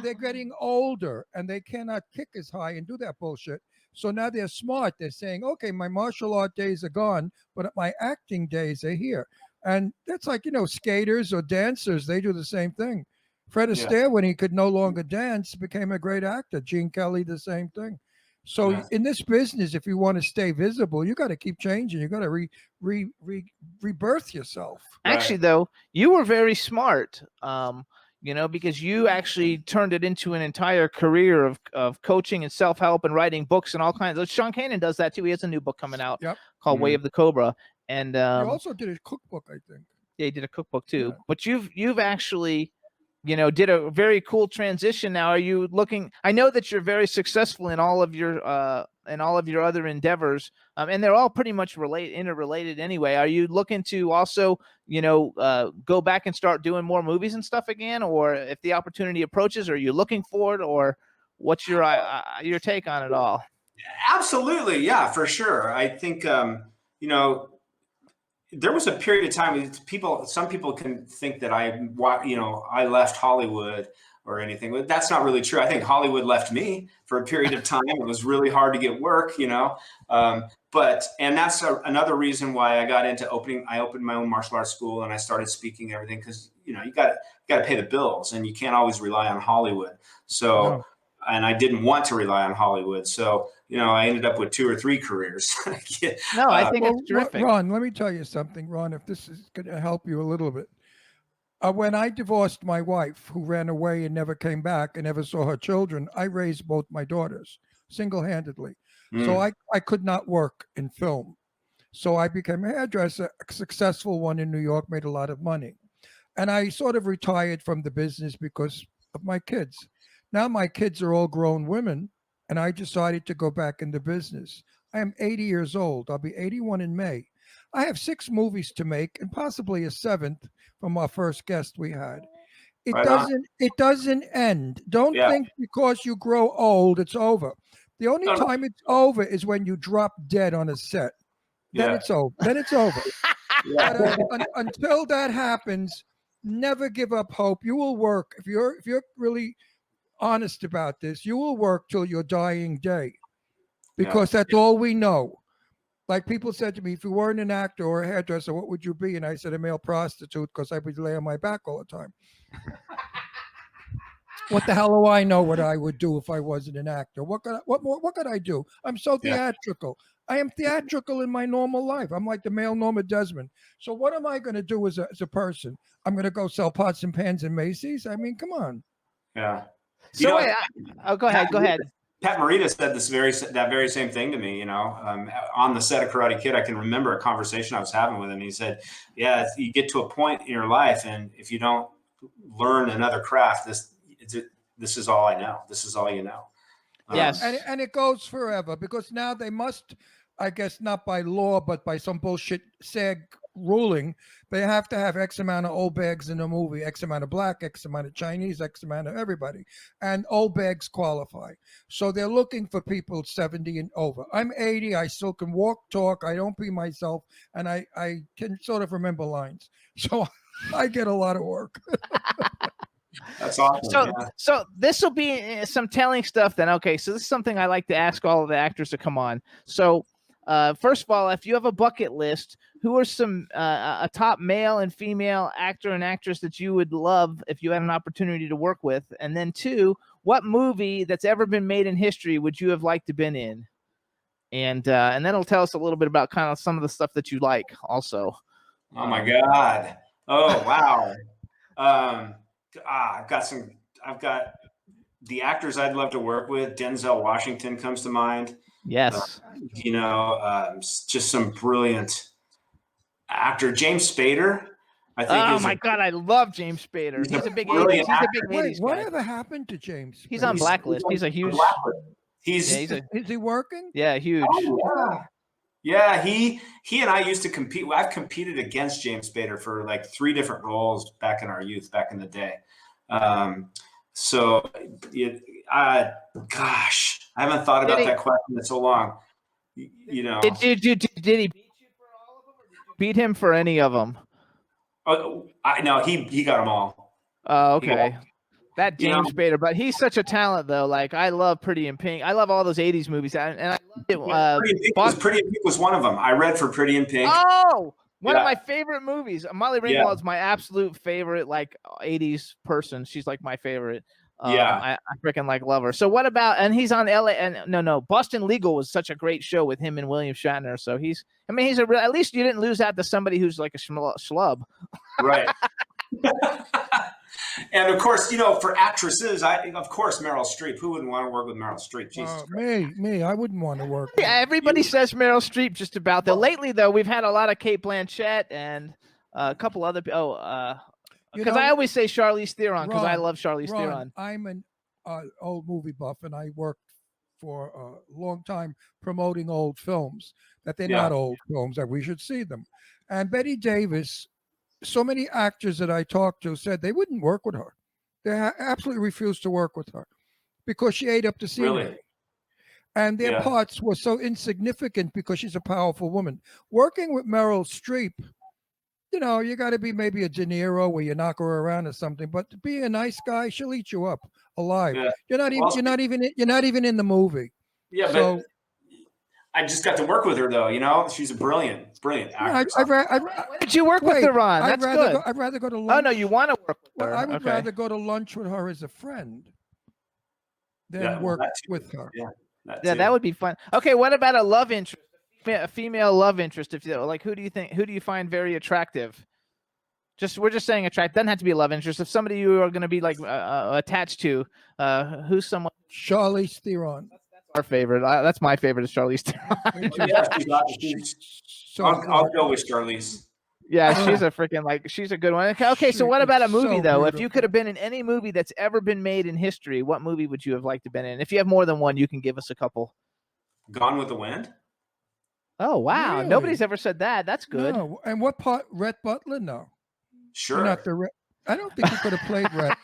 they're getting older and they cannot kick as high and do that bullshit. So now they're smart. They're saying, okay, my martial art days are gone, but my acting days are here. And that's like, skaters or dancers, they do the same thing. Fred Astaire, when he could no longer dance, became a great actor. Gene Kelly, the same thing. So in this business, if you want to stay visible, you got to keep changing. You got to rebirth yourself. Actually, though, you were very smart, because you actually turned it into an entire career of coaching and self-help and writing books and all kinds of. Sean Kanan does that too. He has a new book coming out called Way of the Cobra. And he also did a cookbook, I think. Yeah, he did a cookbook too. Yeah. But you've actually, did a very cool transition. Now, are you looking? I know that you're very successful in all of your other endeavors, and they're all pretty much interrelated anyway. Are you looking to also, go back and start doing more movies and stuff again, or if the opportunity approaches, are you looking for it, or what's your take on it all? Absolutely, yeah, for sure. I think there was a period of time some people can think that I left Hollywood or anything, but that's not really true. I think Hollywood left me for a period of time. It was really hard to get work, and that's another reason why I got into I opened my own martial arts school and I started speaking everything, because you got to pay the bills and you can't always rely on Hollywood. So and I didn't want to rely on Hollywood. So, I ended up with 2 or 3 careers. No, I think it's terrific. Ron, let me tell you something, Ron, if this is going to help you a little bit. When I divorced my wife, who ran away and never came back and never saw her children, I raised both my daughters single-handedly. So I could not work in film. So I became a hairdresser, a successful one in New York, made a lot of money. And I sort of retired from the business because of my kids. Now my kids are all grown women, and I decided to go back into business. I am 80 years old. I'll be 81 in May. I have 6 movies to make and possibly a 7th from our first guest we had. It Right on. doesn't end. Don't Yeah. think because you grow old it's over. The only No, no. time it's over is when you drop dead on a set. Then Yeah. it's over. Then it's over. Yeah. But until that happens, never give up hope. You will work if you're really honest about this. You will work till your dying day, because that's all we know. Like people said to me, if you weren't an actor or a hairdresser, what would you be? And I said, a male prostitute, because I would lay on my back all the time. What the hell do I know what I would do if I wasn't an actor? What could I do? I'm so theatrical. I am theatrical in my normal life. I'm like the male Norma Desmond. So what am I going to do as a person? I'm going to go sell pots and pans in Macy's? I mean, come on. Yeah. So wait, go ahead. Go ahead. Pat Morita said that very same thing to me. On the set of Karate Kid, I can remember a conversation I was having with him. He said, "Yeah, you get to a point in your life, and if you don't learn another craft, this is all I know. This is all you know." Yes. And it goes forever, because now they must, I guess, not by law, but by some bullshit SAG ruling, they have to have X amount of old bags in a movie, X amount of black, X amount of Chinese, X amount of everybody. And old bags qualify. So they're looking for people 70 and over. I'm 80. I still can walk, talk. I don't be myself. And I can sort of remember lines. So I get a lot of work. That's awesome. So this will be some telling stuff then. Okay, so this is something I like to ask all of the actors to come on. So first of all, if you have a bucket list, who are some a top male and female actor and actress that you would love if you had an opportunity to work with? And then 2, what movie that's ever been made in history would you have liked to been in? And then it'll tell us a little bit about kind of some of the stuff that you like also. Oh my God. Oh, wow. I've got the actors I'd love to work with. Denzel Washington comes to mind. Yes. Just some brilliant actor. James Spader, I think. Oh my God, I love James Spader. He's a big 80s. He's a big 80s guy. Whatever happened to James Spader? He's on Blacklist. He's a huge. Is he working? Yeah, huge. Oh, yeah, he and I used to compete. I've competed against James Spader for like 3 different roles back in our youth, back in the day. Gosh, I haven't thought about that question in so long. Did he beat you for all of them, or did you beat him for any of them? Oh, no, he got them all. Oh, okay. That James Spader, but he's such a talent though. Like I love Pretty in Pink. I love all those 80s movies, and I loved it. Pretty in Pink was one of them. I read for Pretty in Pink. Oh, one of my favorite movies. Molly Ringwald is my absolute favorite, like 80s person. She's like my favorite. I freaking love her. So what about? And he's on LA. And no, Boston Legal was such a great show with him and William Shatner. So he's at least you didn't lose out to somebody who's like a schlub. Right. And of course, for actresses, of course, Meryl Streep. Who wouldn't want to work with Meryl Streep? Jesus me, I wouldn't want to work. Yeah, everybody says Meryl Streep just about though. Lately, though, we've had a lot of Cate Blanchett and a couple other. Because I always say Charlize Theron because I love Charlize Theron. I'm an old movie buff, and I worked for a long time promoting old films. That they're not old films, that we should see them. And Bette Davis. So many actors that I talked to said they wouldn't work with her. They absolutely refused to work with her because she ate up the scenery. Really? And their parts were so insignificant because she's a powerful woman. Working with Meryl Streep, you got to be maybe a De Niro where you knock her around or something. But to be a nice guy, she'll eat you up alive. Yeah. You're not even in the movie. Yeah, so, but I just got to work with her, though. She's a brilliant actress. When did you work with her, Ron? That's good. I'd rather go to lunch. Oh, no, you want to work with her. I would rather go to lunch with her as a friend than work with her. Yeah, that would be fun. Okay, what about a love interest? A female love interest? Who do you find very attractive? We're just saying attract. Doesn't have to be a love interest. If somebody you are going to be like attached to, who's someone. Charlize Theron. That's our favorite. That's my favorite is Charlize Theron. I'll go with Charlize. Yeah, she's a freaking she's a good one. Okay, so what about a movie though? Beautiful. If you could have been in any movie that's ever been made in history, what movie would you have liked to have been in? If you have more than one, you can give us a couple. Gone with the Wind. Oh wow, Really? nobody's ever said that. That's good. No. And what part? Rhett Butler? No. Sure. You're not the I don't think you could have played Rhett.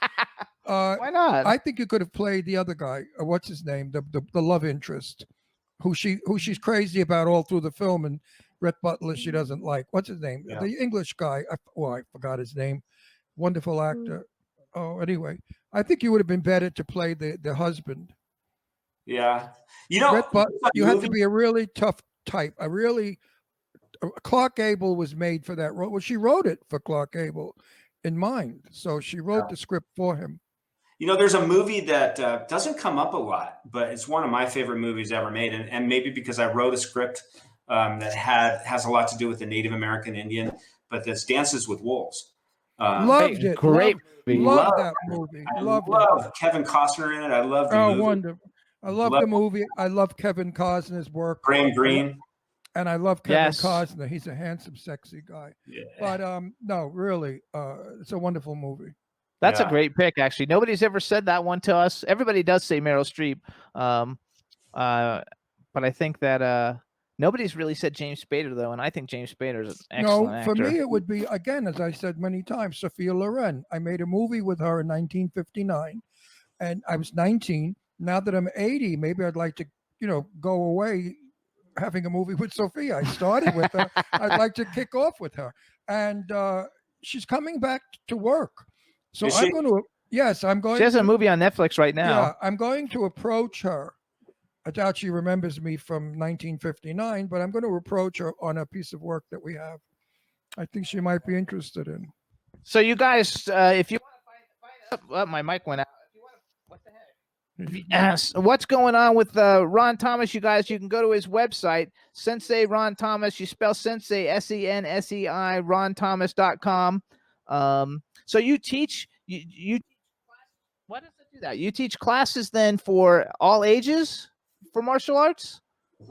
Why not? I think you could have played the other guy. What's his name? The love interest, who she's crazy about all through the film, and Rhett Butler she doesn't like. What's his name? Yeah. The English guy. I forgot his name. Wonderful actor. Oh, anyway, I think you would have been better to play the husband. Yeah. You know, Rhett Butler, you have to be a really tough type. Clark Gable was made for that role. Well, she wrote it for Clark Gable in mind. So she wrote the script for him. You know, there's a movie that doesn't come up a lot, but it's one of my favorite movies ever made. And maybe because I wrote a script that has a lot to do with the Native American Indian, but that's Dances with Wolves. Loved it. Great movie. Loved that movie. I Loved love Kevin Costner in it. I love the Oh, movie. wonderful. I love the movie. I love Kevin Costner's work. Graham Greene. And I love Kevin Yes. Costner. He's a handsome, sexy guy. Yeah. But no, really, it's a wonderful movie. That's a Yeah. great pick, actually. Nobody's ever said that one to us. Everybody does say Meryl Streep, but I think that nobody's really said James Spader though, and I think James Spader is an excellent No, actor. for me, it would be, again, as I said many times, Sophia Loren. I made a movie with her in 1959, and I was 19. Now that I'm 80, maybe I'd like to, go away having a movie with Sophia. I started with her. I'd like to kick off with her. And she's coming back to work. So Is I'm she? going to, yes, I'm going She has to, a movie on Netflix right now. yeah, I'm going to approach her. I doubt she remembers me from 1959, but I'm going to approach her on a piece of work that we have. I think she might be interested in. So you guys, if you want to find out, my mic went out. If you want to, what the heck? Yes. What's going on with Ron Thomas? You guys, you can go to his website, Sensei Ron Thomas. You spell Sensei SENSEI RonThomas.com. So you teach you what does it do that? You teach classes then for all ages for martial arts?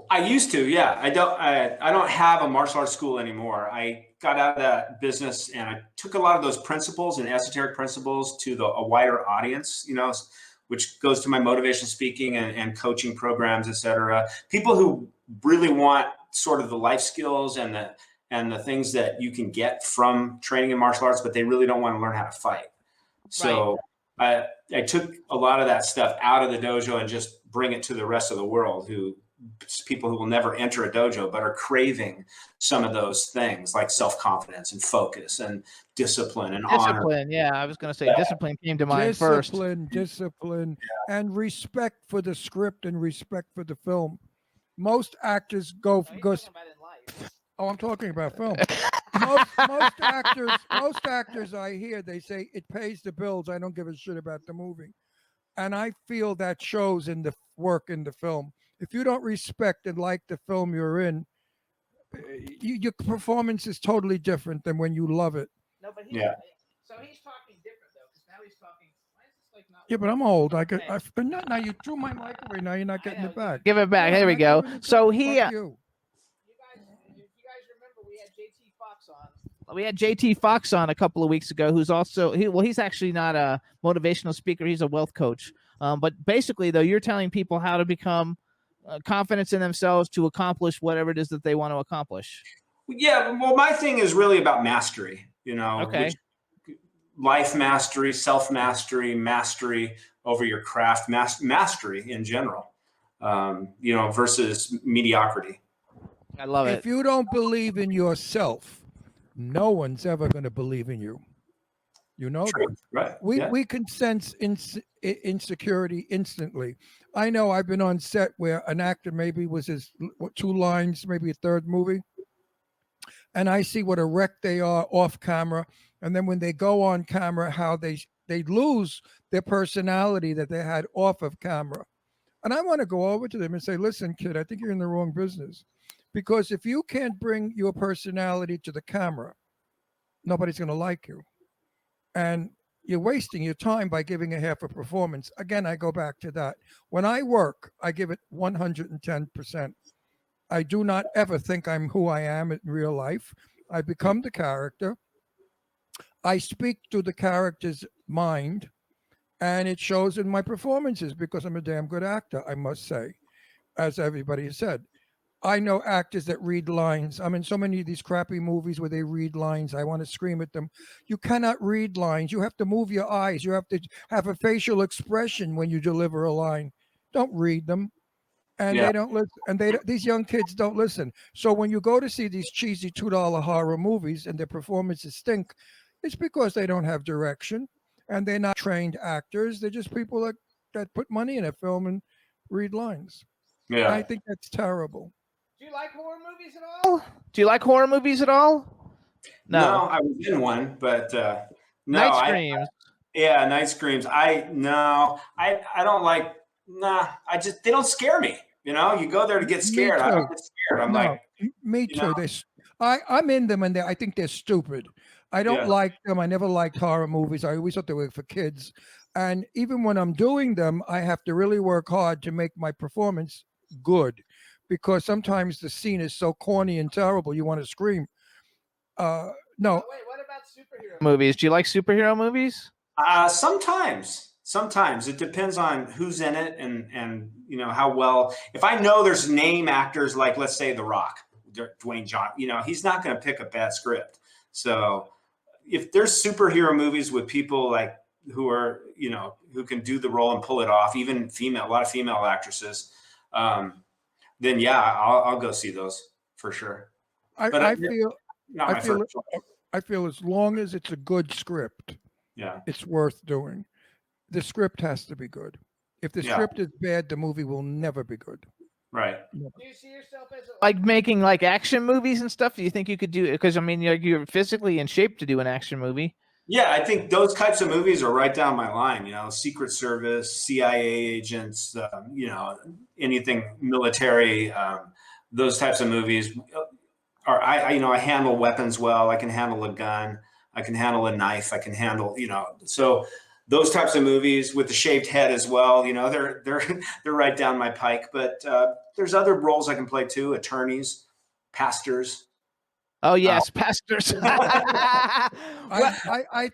I used to, yeah. I don't have a martial arts school anymore. I got out of that business and I took a lot of those principles and esoteric principles to a wider audience, which goes to my motivational speaking and coaching programs, et cetera. People who really want sort of the life skills and the things that you can get from training in martial arts, but they really don't want to learn how to fight. So I took a lot of that stuff out of the dojo and just bring it to the rest of the world, people who will never enter a dojo but are craving some of those things like self-confidence and focus and discipline and honor. Discipline, yeah. I was going to say discipline came to mind first. Discipline, and respect for the script and respect for the film. Most actors go. Oh, I'm talking about film. most actors I hear, they say it pays the bills. I don't give a shit about the movie, and I feel that shows in the work in the film. If you don't respect and like the film you're in, your performance is totally different than when you love it. No, but so he's talking different though, because now he's talking. Why is this like not? Yeah, but I'm old. Now you threw my mic away. Now you're not getting it back. Give it back. Yeah, Here we I'm go. not giving it So back. he. Fuck you. If you guys remember, we had JT Fox on. We had JT Fox on a couple of weeks ago, who's also he's actually not a motivational speaker. He's a wealth coach. But basically, though, you're telling people how to become confidence in themselves to accomplish whatever it is that they want to accomplish. Yeah, well, my thing is really about mastery. Okay. Life mastery, self mastery, mastery over your craft, mastery in general. Versus mediocrity. I love it. If you don't believe in yourself, no one's ever going to believe in you. You know True. that. Right. We can sense insecurity instantly. I know I've been on set where an actor maybe was his 2 lines, maybe a third movie, and I see what a wreck they are off camera, and then when they go on camera, how they lose their personality that they had off of camera. And I want to go over to them and say, listen, kid, I think you're in the wrong business. Because if you can't bring your personality to the camera, nobody's going to like you. And you're wasting your time by giving a half a performance. Again, I go back to that. When I work, I give it 110%. I do not ever think I'm who I am in real life. I become the character. I speak to the character's mind, and it shows in my performances because I'm a damn good actor, I must say, as everybody has said. I know actors that read lines. I'm in so many of these crappy movies where they read lines. I want to scream at them. You cannot read lines. You have to move your eyes. You have to have a facial expression when you deliver a line. Don't read them. And Yeah. they don't listen. And these young kids don't listen. So when you go to see these cheesy $2 horror movies and their performances stink, it's because they don't have direction and they're not trained actors. They're just people that put money in a film and read lines. Yeah. I think that's terrible. Do you like horror movies at all? Do you like horror movies at all? No, I was in one, but no. Night Screams. Yeah, Night Screams. I don't like. Nah, they don't scare me. You know, you go there to get scared. I don't get scared. I'm like, me too. I'm in them, and I think they're stupid. I don't like them. I never liked horror movies. I always thought they were for kids. And even when I'm doing them, I have to really work hard to make my performance good, because sometimes the scene is so corny and terrible you want to scream. No. Wait, what about superhero movies? Do you like superhero movies? Sometimes it depends on who's in it and you know how well. If I know there's name actors like, let's say, The Rock, Dwayne Johnson, you know, he's not going to pick a bad script. So if there's superhero movies with people like who are, you know, who can do the role and pull it off, even a lot of female actresses, then yeah, I'll go see those for sure. I feel as long as it's a good script, it's worth doing. The script has to be good. If the script is bad, the movie will never be good. Right. Do you see yourself as like making like action movies and stuff? Do you think you could do it? Because I mean, you're physically in shape to do an action movie. Yeah, I think those types of movies are right down my line. You know, Secret Service, CIA agents, you know, anything military. Those types of movies are. I handle weapons well. I can handle a gun. I can handle a knife. I can handle, you know, so. Those types of movies with the shaved head as well, you know, they're right down my pike. But there's other roles I can play too: attorneys, pastors. Oh yes, pastors. I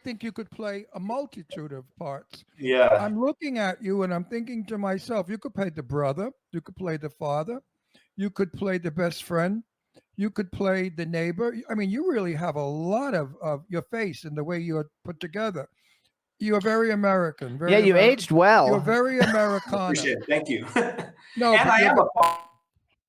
think you could play a multitude of parts. Yeah. I'm looking at you and I'm thinking to myself, you could play the brother, you could play the father, you could play the best friend, you could play the neighbor. I mean, you really have a lot of your face and the way you're put together. You're very American. You aged well. You're very Americana. Appreciate it. Thank you. No, and I am a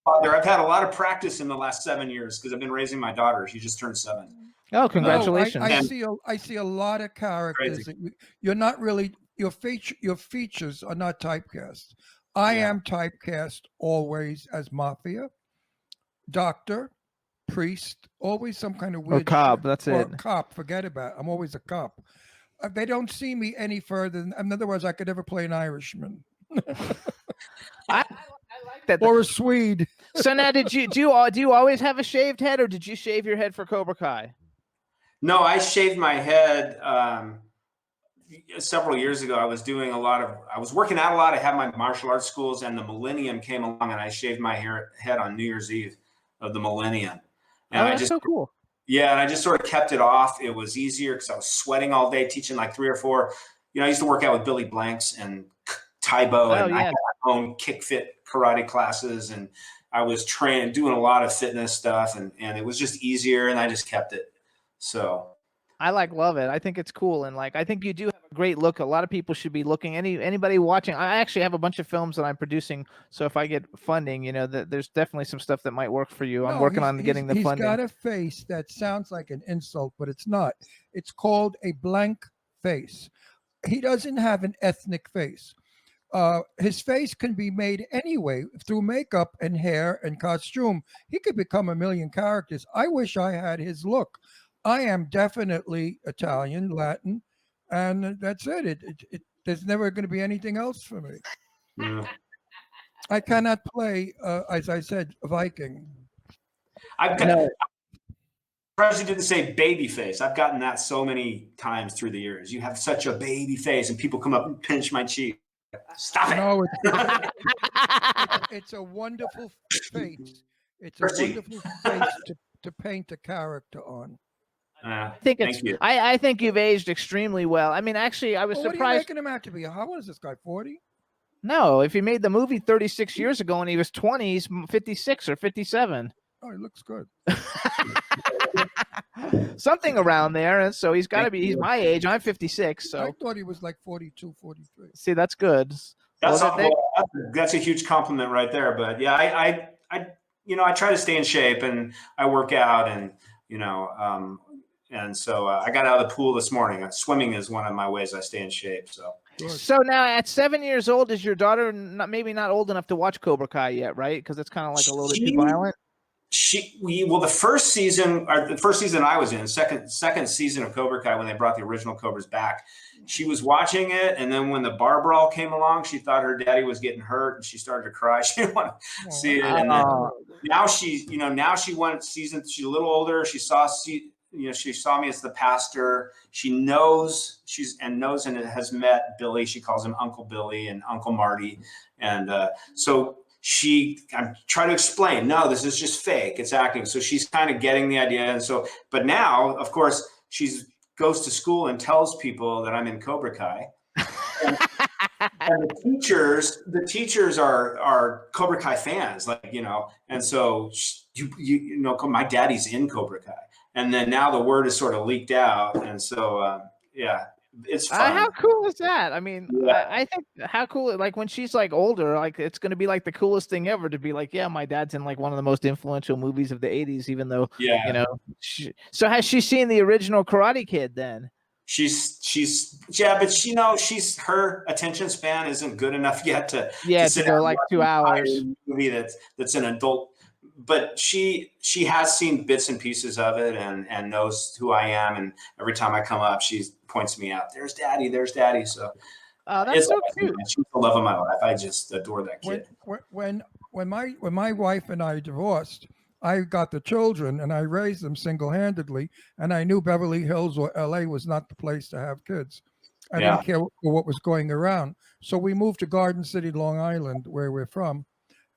father. I've had a lot of practice in the last 7 years because I've been raising my daughter. She just turned 7. Oh, congratulations! I see a lot of characters that you're not really. Your features are not typecast. I am typecast always as mafia, doctor, priest, always some kind of weird. Or cop. That's it. Or cop. Forget about it. I'm always a cop. They don't see me any further. In other words, I could never play an Irishman. I like that. Or a Swede. So now, do you always have a shaved head, or did you shave your head for Cobra Kai? No, I shaved my head several years ago. I was working out a lot. I had my martial arts schools, and the millennium came along, and I shaved my head on New Year's Eve of the millennium. And that's so cool. Yeah, and I just sort of kept it off. It was easier because I was sweating all day, teaching like 3 or 4. You know, I used to work out with Billy Blanks and Taibo, and I had my own kick fit karate classes, and I was doing a lot of fitness stuff, and it was just easier, and I just kept it. So I love it. I think it's cool, and I think you do have a great look. A lot of people should be looking. Anybody watching, I actually have a bunch of films that I'm producing. So if I get funding, you know, there's definitely some stuff that might work for you. I'm working on getting the funding. He's got a face that sounds like an insult, but it's not. It's called a blank face. He doesn't have an ethnic face. His face can be made anyway through makeup and hair and costume. He could become a million characters. I wish I had his look. I am definitely Italian, Latin, and that's it. There's never going to be anything else for me. Yeah. I cannot play, as I said, Viking. I've got surprised you didn't say baby face. I've gotten that so many times through the years. You have such a baby face, and people come up and pinch my cheek. Stop it. No, it's a wonderful face. It's a wonderful face to paint a character on. I think it's. I think you've aged extremely well. I mean, actually, I was surprised. What are you making him out to be? How old is this guy? 40? No, if he made the movie 36 years ago and he was 20, he's 56 or 57. Oh, he looks good. Something around there, and so he's got to be. He's my age. I'm 56, so I thought he was like 42, 43. See, that's good. That's a huge compliment right there. But yeah, I try to stay in shape, and I work out, and and so I got out of the pool this morning. Swimming is one of my ways I stay in shape. So now at 7 years old, is your daughter maybe not old enough to watch Cobra Kai yet, right? Because it's kind of like a little bit too violent. The first season I was in, second season of Cobra Kai, when they brought the original Cobras back, she was watching it, and then when the bar brawl came along, she thought her daddy was getting hurt, and she started to cry. She didn't want to see it. And then now she went season. She's a little older. She saw me as the pastor. She knows and has met Billy. She calls him Uncle Billy and Uncle Marty, and so. I'm trying to explain, no, this is just fake. It's acting. So she's kind of getting the idea. And so, but now, of course, she goes to school and tells people that I'm in Cobra Kai. And the teachers are Cobra Kai fans, and so my daddy's in Cobra Kai. And then now the word is sort of leaked out. And so, it's fun. How cool is that? I mean, I think how cool, like when she's like older, like it's going to be like the coolest thing ever to be like, yeah, my dad's in like one of the most influential movies of the 80s, even though, so has she seen the original Karate Kid then? But her attention span isn't good enough yet to go like 2 hours. Movie that's an adult. But she has seen bits and pieces of it and knows who I am. And every time I come up, she points me out. There's Daddy. So that's so cute. She's the love of my life. I just adore that kid. When my wife and I divorced, I got the children and I raised them single-handedly. And I knew Beverly Hills or LA was not the place to have kids. I didn't care what was going around. So we moved to Garden City, Long Island, where we're from.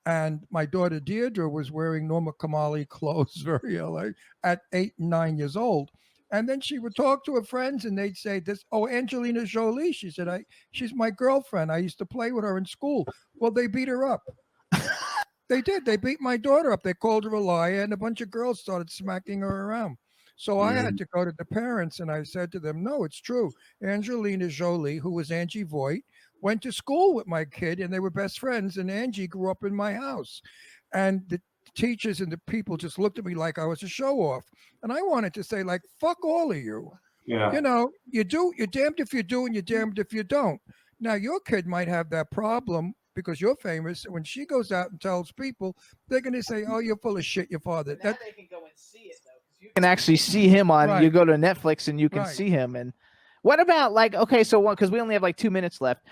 And my daughter Deirdre was wearing Norma Kamali clothes, very LA, at 8 and 9 years old. And then she would talk to her friends and they'd say Angelina Jolie. She said, she's my girlfriend. I used to play with her in school. Well, they beat her up. They did. They beat my daughter up. They called her a liar, and a bunch of girls started smacking her around. So I had to go to the parents and I said to them, no, it's true. Angelina Jolie, who was Angie Voight, went to school with my kid and they were best friends. And Angie grew up in my house. And the teachers and the people just looked at me like I was a show off. And I wanted to say, like, fuck all of you. Yeah. You're damned if you do and you're damned if you don't. Now, your kid might have that problem because you're famous. When she goes out and tells people, they're going to say, oh, you're full of shit, your father. They can go and see it, though. You can actually see him on, you go to Netflix and you can see him. And what about because we only have like 2 minutes left.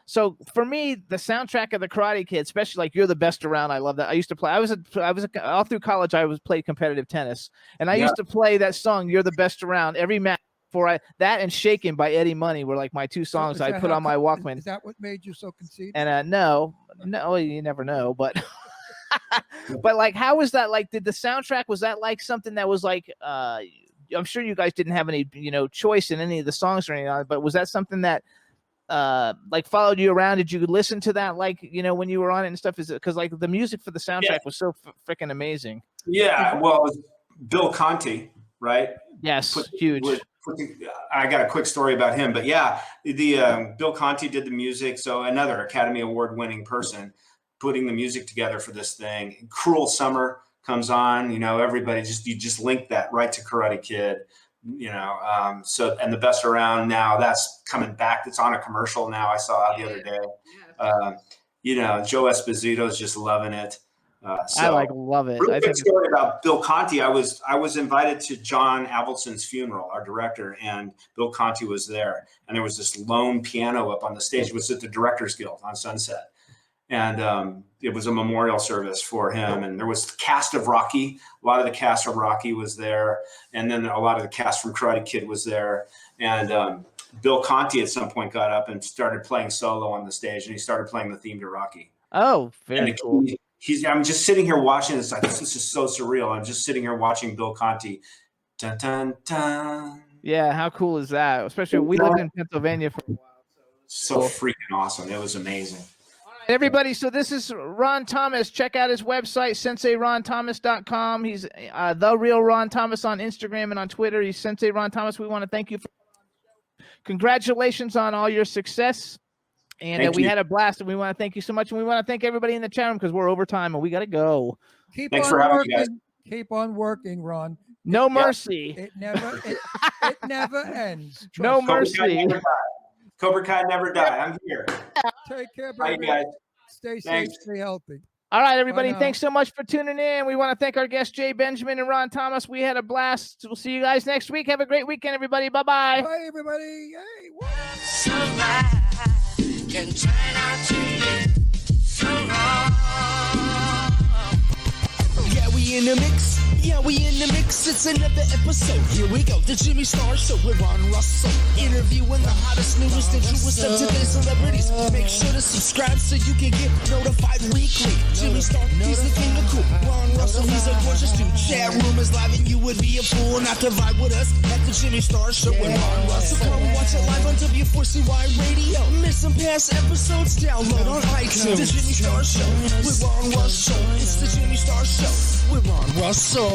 So for me, the soundtrack of the Karate Kid, especially like You're the Best Around. I love that. I used to play, I was all through college. I played competitive tennis and I used to play that song, You're the Best Around, every match. That and Shaken by Eddie Money were like my two songs I put on my Walkman. Is that what made you so conceited? And no, you never know, but but like, how was that? Like, did the soundtrack, was that like something that was like, I'm sure you guys didn't have any, choice in any of the songs or anything, but was that something that like followed you around? Did you listen to that, like, when you were on it and stuff? Is it because like the music for the soundtrack was so freaking amazing? Yeah. Well, Bill Conti, right? Yes. Huge. I got a quick story about him, but yeah, the Bill Conti did the music. So another Academy Award winning person putting the music together for this thing. Cruel Summer comes on, everybody you just link that right to Karate Kid, so, and The Best Around now that's coming back. It's on a commercial now. I saw it the other day. Joe Esposito's just loving it. I love it. Real quick story about Bill Conti. I was invited to John Avildsen's funeral, our director, and Bill Conti was there. And there was this lone piano up on the stage. It was at the Directors Guild on Sunset. and it was a memorial service for him. And there was the cast of Rocky. A lot of the cast of Rocky was there, and then a lot of the cast from Karate Kid was there. And Bill Conti at some point got up and started playing solo on the stage, and he started playing the theme to Rocky. Oh, very cool. I'm just sitting here watching this. Like, this is so surreal. I'm just sitting here watching Bill Conti. Dun, dun, dun. Yeah, how cool is that? Especially we lived in Pennsylvania for a while. So freaking awesome. It was amazing. All right, everybody. So this is Ron Thomas. Check out his website, senseironthomas.com. He's the real Ron Thomas on Instagram and on Twitter. He's Sensei Ron Thomas. We want to thank you for congratulations on all your success. And we had a blast, and we want to thank you so much. And we want to thank everybody in the chat room because we're over time and we got to go. Thanks for having me, guys. Keep on working, Ron. No mercy. It never ends. No mercy. Cobra Kai never die. I'm here. Take care, Bye, baby. guys. Stay Thanks. safe, stay healthy. All right, everybody. Thanks so much for tuning in. We want to thank our guests, Jay Benjamin and Ron Thomas. We had a blast. We'll see you guys next week. Have a great weekend, everybody. Bye-bye. Bye, everybody. Hey, what? Can turn out to be so wrong. Yeah, we in the mix. Yeah, we in the mix. It's another episode. Here we go. The Jimmy Star Show with Ron Russell. Interviewing the hottest, newest, and truest of today's celebrities. Make sure to subscribe so you can get notified weekly. Jimmy Star, he's the king of cool. Ron Russell, he's a gorgeous dude. Chat room is live and you would be a fool not to vibe with us at the Jimmy Star Show with Ron Russell. Come watch it live on W4CY Radio. Miss some past episodes? Download on iTunes. The Jimmy Star Show with Ron Russell. It's the Jimmy Star Show with Ron Russell.